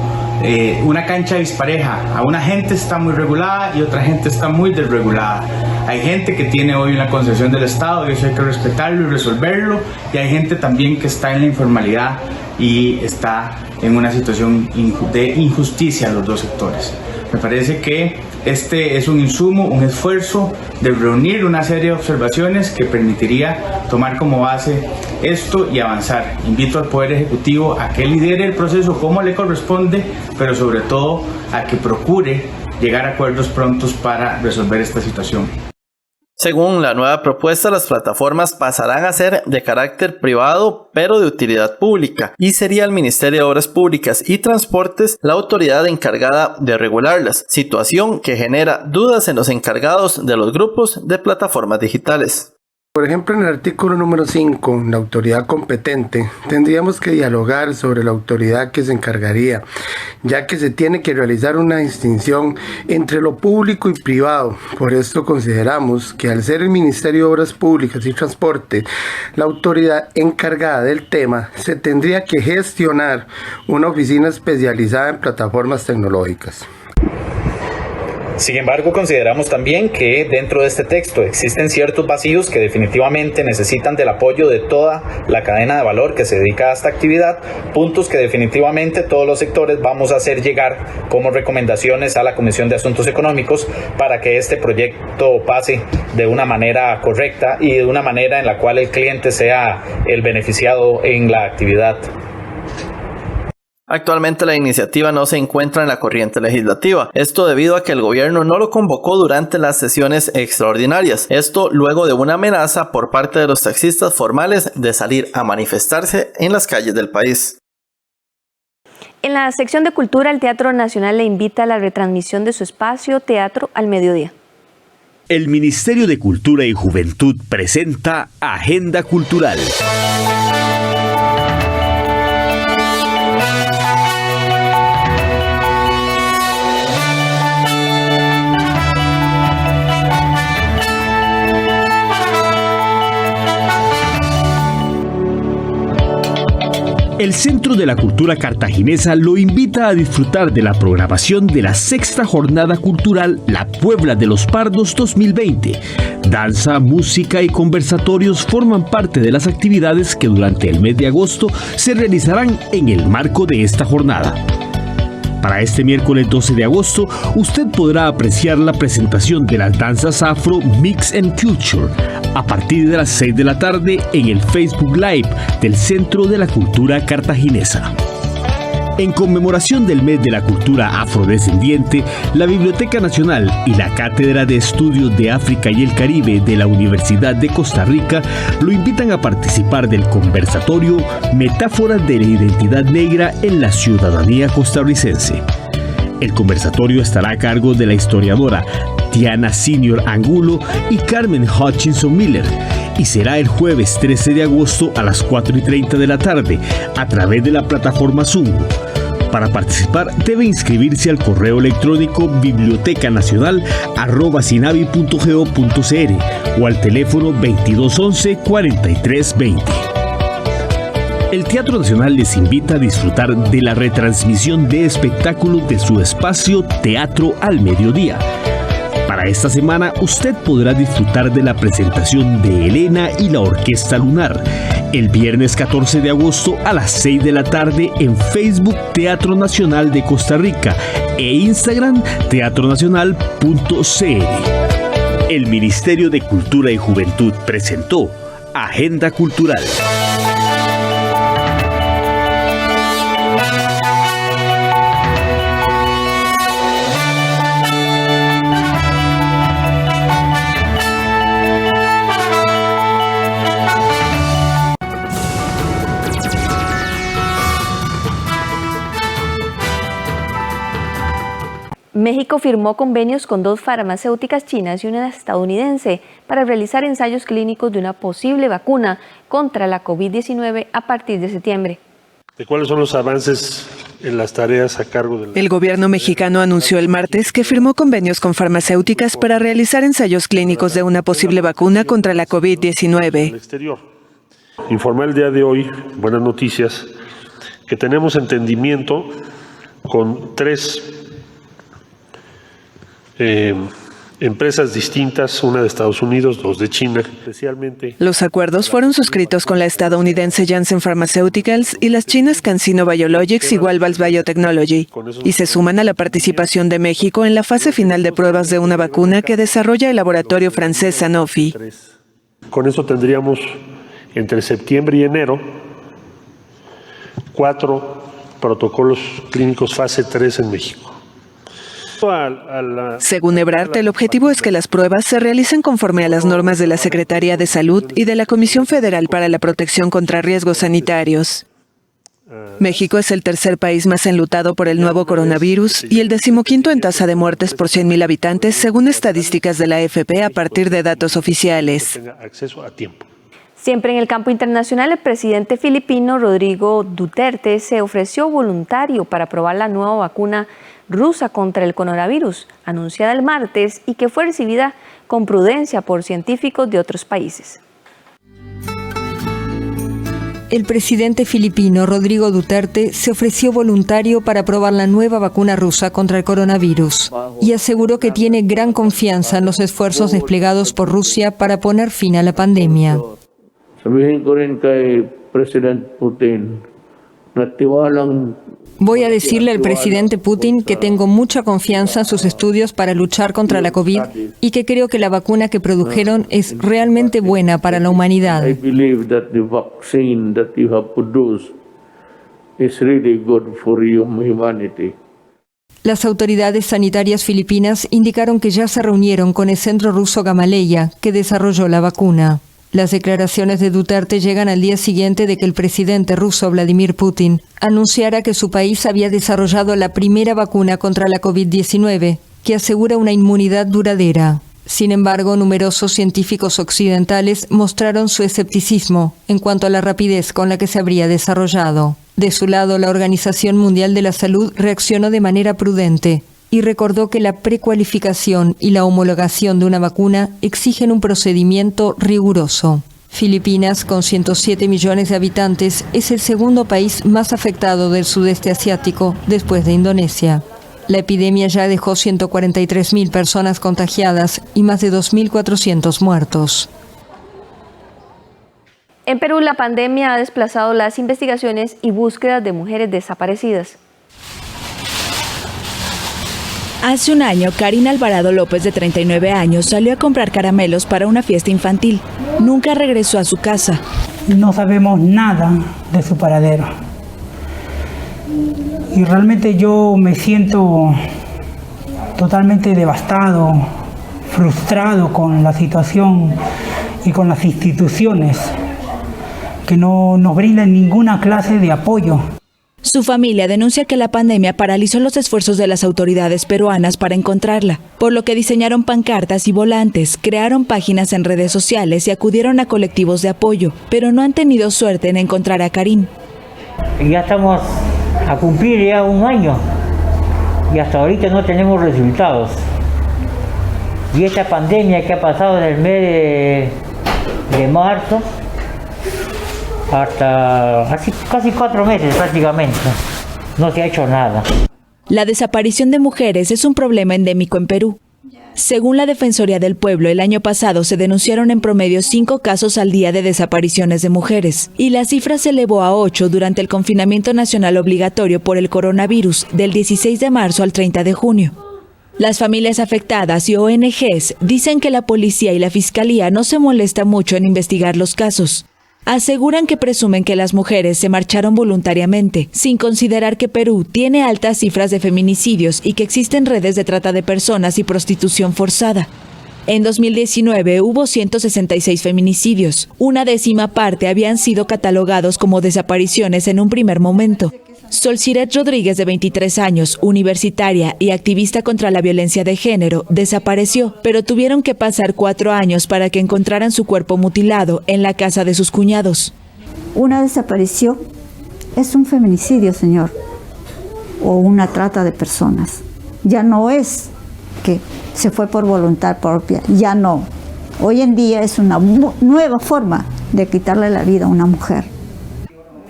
una cancha dispareja. A una gente está muy regulada y otra gente está muy desregulada. Hay gente que tiene hoy una concesión del Estado y eso hay que respetarlo y resolverlo, y hay gente también que está en la informalidad y está en una situación de injusticia en los dos sectores. Me parece que Este es un insumo, un esfuerzo de reunir una serie de observaciones que permitiría tomar como base esto y avanzar. Invito al Poder Ejecutivo a que lidere el proceso como le corresponde, pero sobre todo a que procure llegar a acuerdos prontos para resolver esta situación. Según la nueva propuesta, las plataformas pasarán a ser de carácter privado, pero de utilidad pública, y sería el Ministerio de Obras Públicas y Transportes la autoridad encargada de regularlas, situación que genera dudas en los encargados de los grupos de plataformas digitales. Por ejemplo, en el artículo número 5, la autoridad competente, tendríamos que dialogar sobre la autoridad que se encargaría, ya que se tiene que realizar una distinción entre lo público y privado. Por esto consideramos que al ser el Ministerio de Obras Públicas y Transporte la autoridad encargada del tema, se tendría que gestionar una oficina especializada en plataformas tecnológicas. Sin embargo, consideramos también que dentro de este texto existen ciertos vacíos que definitivamente necesitan del apoyo de toda la cadena de valor que se dedica a esta actividad, puntos que definitivamente todos los sectores vamos a hacer llegar como recomendaciones a la Comisión de Asuntos Económicos para que este proyecto pase de una manera correcta y de una manera en la cual el cliente sea el beneficiado en la actividad. Actualmente la iniciativa no se encuentra en la corriente legislativa, esto debido a que el gobierno no lo convocó durante las sesiones extraordinarias, esto luego de una amenaza por parte de los taxistas formales de salir a manifestarse en las calles del país. En la sección de cultura, el Teatro Nacional le invita a la retransmisión de su espacio Teatro al Mediodía. El Ministerio de Cultura y Juventud presenta Agenda Cultural. El Centro de la Cultura Cartaginesa lo invita a disfrutar de la programación de la sexta jornada cultural La Puebla de los Pardos 2020. Danza, música y conversatorios forman parte de las actividades que durante el mes de agosto se realizarán en el marco de esta jornada. Para este miércoles 12 de agosto, usted podrá apreciar la presentación de las danzas afro Mix and Culture a partir de las 6 de la tarde en el Facebook Live del Centro de la Cultura Cartaginesa. En conmemoración del mes de la cultura afrodescendiente, la Biblioteca Nacional y la Cátedra de Estudios de África y el Caribe de la Universidad de Costa Rica lo invitan a participar del conversatorio Metáforas de la Identidad Negra en la Ciudadanía Costarricense. El conversatorio estará a cargo de la historiadora Diana Senior Angulo y Carmen Hutchinson Miller, y será el jueves 13 de agosto a las 4:30 de la tarde a través de la plataforma Zoom. Para participar debe inscribirse al correo electrónico bibliotecanacional@sinavi.go.cr o al teléfono 2211-4320. El Teatro Nacional les invita a disfrutar de la retransmisión de espectáculos de su espacio Teatro al Mediodía. Para esta semana, usted podrá disfrutar de la presentación de Elena y la Orquesta Lunar, el viernes 14 de agosto a las 6 de la tarde en Facebook Teatro Nacional de Costa Rica e Instagram teatronacional.cr. El Ministerio de Cultura y Juventud presentó Agenda Cultural. México firmó convenios con 2 farmacéuticas chinas y una estadounidense para realizar ensayos clínicos de una posible vacuna contra la COVID-19 a partir de septiembre. ¿De cuáles son los avances en las tareas a cargo del... El gobierno mexicano anunció el martes que firmó convenios con farmacéuticas para realizar ensayos clínicos de una posible vacuna contra la COVID-19. Informé el día de hoy, buenas noticias, que tenemos entendimiento con 3 empresas distintas, una de Estados Unidos, dos de China, especialmente. Los acuerdos fueron suscritos con la estadounidense Janssen Pharmaceuticals y las chinas CanSino Biologics y Walvals Biotechnology, y se suman a la participación de México en la fase final de pruebas de una vacuna que desarrolla el laboratorio francés Sanofi. Con eso tendríamos entre septiembre y enero 4 protocolos clínicos fase 3 en México. Según Ebrard, el objetivo es que las pruebas se realicen conforme a las normas de la Secretaría de Salud y de la Comisión Federal para la Protección contra Riesgos Sanitarios. México es el tercer país más enlutado por el nuevo coronavirus y el 15º en tasa de muertes por 100.000 habitantes, según estadísticas de la AFP a partir de datos oficiales. Siempre en el campo internacional, el presidente filipino Rodrigo Duterte se ofreció voluntario para probar la nueva vacuna rusa contra el coronavirus, anunciada el martes y que fue recibida con prudencia por científicos de otros países. El presidente filipino Rodrigo Duterte se ofreció voluntario para probar la nueva vacuna rusa contra el coronavirus y aseguró que tiene gran confianza en los esfuerzos desplegados por Rusia para poner fin a la pandemia. Voy a decirle al presidente Putin que tengo mucha confianza en sus estudios para luchar contra la COVID y que creo que la vacuna que produjeron es realmente buena para la humanidad. Las autoridades sanitarias filipinas indicaron que ya se reunieron con el centro ruso Gamaleya, que desarrolló la vacuna. Las declaraciones de Duterte llegan al día siguiente de que el presidente ruso Vladimir Putin anunciara que su país había desarrollado la primera vacuna contra la COVID-19, que asegura una inmunidad duradera. Sin embargo, numerosos científicos occidentales mostraron su escepticismo en cuanto a la rapidez con la que se habría desarrollado. De su lado, la Organización Mundial de la Salud reaccionó de manera prudente y recordó que la precualificación y la homologación de una vacuna exigen un procedimiento riguroso. Filipinas, con 107 millones de habitantes, es el segundo país más afectado del sudeste asiático después de Indonesia. La epidemia ya dejó 143.000 personas contagiadas y más de 2.400 muertos. En Perú, la pandemia ha desplazado las investigaciones y búsquedas de mujeres desaparecidas. Hace un año, Karina Alvarado López, de 39 años, salió a comprar caramelos para una fiesta infantil. Nunca regresó a su casa. No sabemos nada de su paradero. Y realmente yo me siento totalmente devastado, frustrado con la situación y con las instituciones que no nos brindan ninguna clase de apoyo. Su familia denuncia que la pandemia paralizó los esfuerzos de las autoridades peruanas para encontrarla, por lo que diseñaron pancartas y volantes, crearon páginas en redes sociales y acudieron a colectivos de apoyo, pero no han tenido suerte en encontrar a Karin. Ya estamos a cumplir ya un año y hasta ahorita no tenemos resultados. Y esta pandemia que ha pasado en el mes de marzo, hasta casi 4 meses prácticamente, no se ha hecho nada. La desaparición de mujeres es un problema endémico en Perú. Según la Defensoría del Pueblo, el año pasado se denunciaron en promedio 5 casos al día de desapariciones de mujeres, y la cifra se elevó a 8 durante el confinamiento nacional obligatorio por el coronavirus del 16 de marzo al 30 de junio. Las familias afectadas y ONGs dicen que la policía y la fiscalía no se molesta mucho en investigar los casos. Aseguran que presumen que las mujeres se marcharon voluntariamente, sin considerar que Perú tiene altas cifras de feminicidios y que existen redes de trata de personas y prostitución forzada. En 2019 hubo 166 feminicidios. Una décima parte habían sido catalogados como desapariciones en un primer momento. Solciret Rodríguez, de 23 años, universitaria y activista contra la violencia de género, desapareció, pero tuvieron que pasar 4 años para que encontraran su cuerpo mutilado en la casa de sus cuñados. Una desaparición es un feminicidio, señor, o una trata de personas. Ya no es que se fue por voluntad propia, ya no. Hoy en día es una nueva forma de quitarle la vida a una mujer.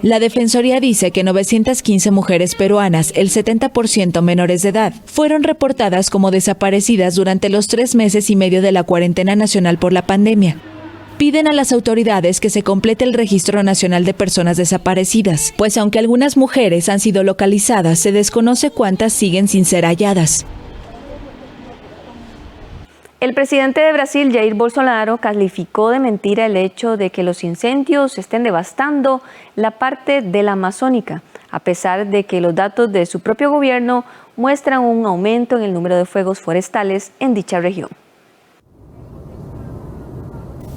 La Defensoría dice que 915 mujeres peruanas, el 70% menores de edad, fueron reportadas como desaparecidas durante los 3 meses y medio de la cuarentena nacional por la pandemia. Piden a las autoridades que se complete el Registro Nacional de Personas Desaparecidas, pues aunque algunas mujeres han sido localizadas, se desconoce cuántas siguen sin ser halladas. El presidente de Brasil, Jair Bolsonaro, calificó de mentira el hecho de que los incendios estén devastando la parte de la Amazónica, a pesar de que los datos de su propio gobierno muestran un aumento en el número de fuegos forestales en dicha región.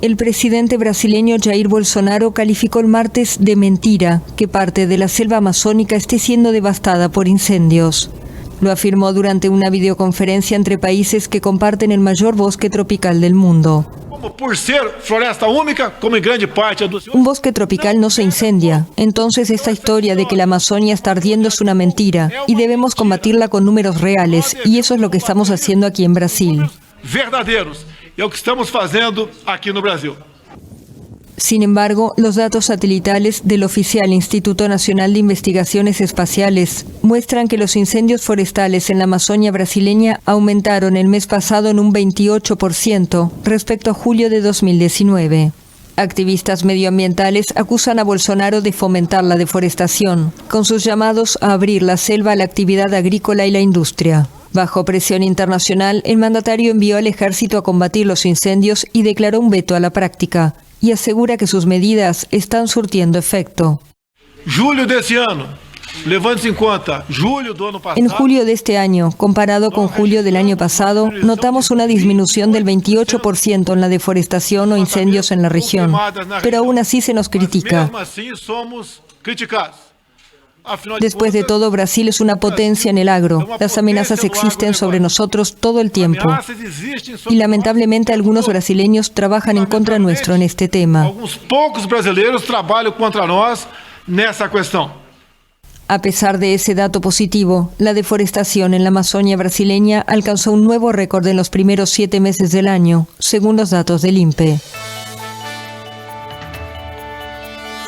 El presidente brasileño Jair Bolsonaro calificó el martes de mentira que parte de la selva amazónica esté siendo devastada por incendios. Lo afirmó durante una videoconferencia entre países que comparten el mayor bosque tropical del mundo. Un bosque tropical no se incendia, entonces esta historia de que la Amazonia está ardiendo es una mentira y debemos combatirla con números reales, y eso es lo que estamos haciendo aquí en Brasil. Sin embargo, los datos satelitales del oficial Instituto Nacional de Investigaciones Espaciales muestran que los incendios forestales en la Amazonia brasileña aumentaron el mes pasado en un 28% respecto a julio de 2019. Activistas medioambientales acusan a Bolsonaro de fomentar la deforestación, con sus llamados a abrir la selva a la actividad agrícola y la industria. Bajo presión internacional, el mandatario envió al ejército a combatir los incendios y declaró un veto a la práctica, y asegura que sus medidas están surtiendo efecto. En julio de este año, comparado con julio del año pasado, notamos una disminución del 28% en la deforestación o incendios en la región, pero aún así se nos critica. Después de todo, Brasil es una potencia en el agro. Las amenazas existen sobre nosotros todo el tiempo. Y lamentablemente algunos brasileños trabajan en contra nuestro en este tema. A pesar de ese dato positivo, la deforestación en la Amazonia brasileña alcanzó un nuevo récord en los primeros 7 meses del año, según los datos del INPE.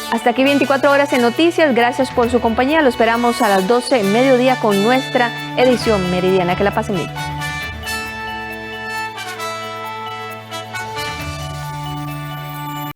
Hasta aquí 24 horas en noticias. Gracias por su compañía. Lo esperamos a las 12 mediodía con nuestra edición meridiana. Que la pasen bien.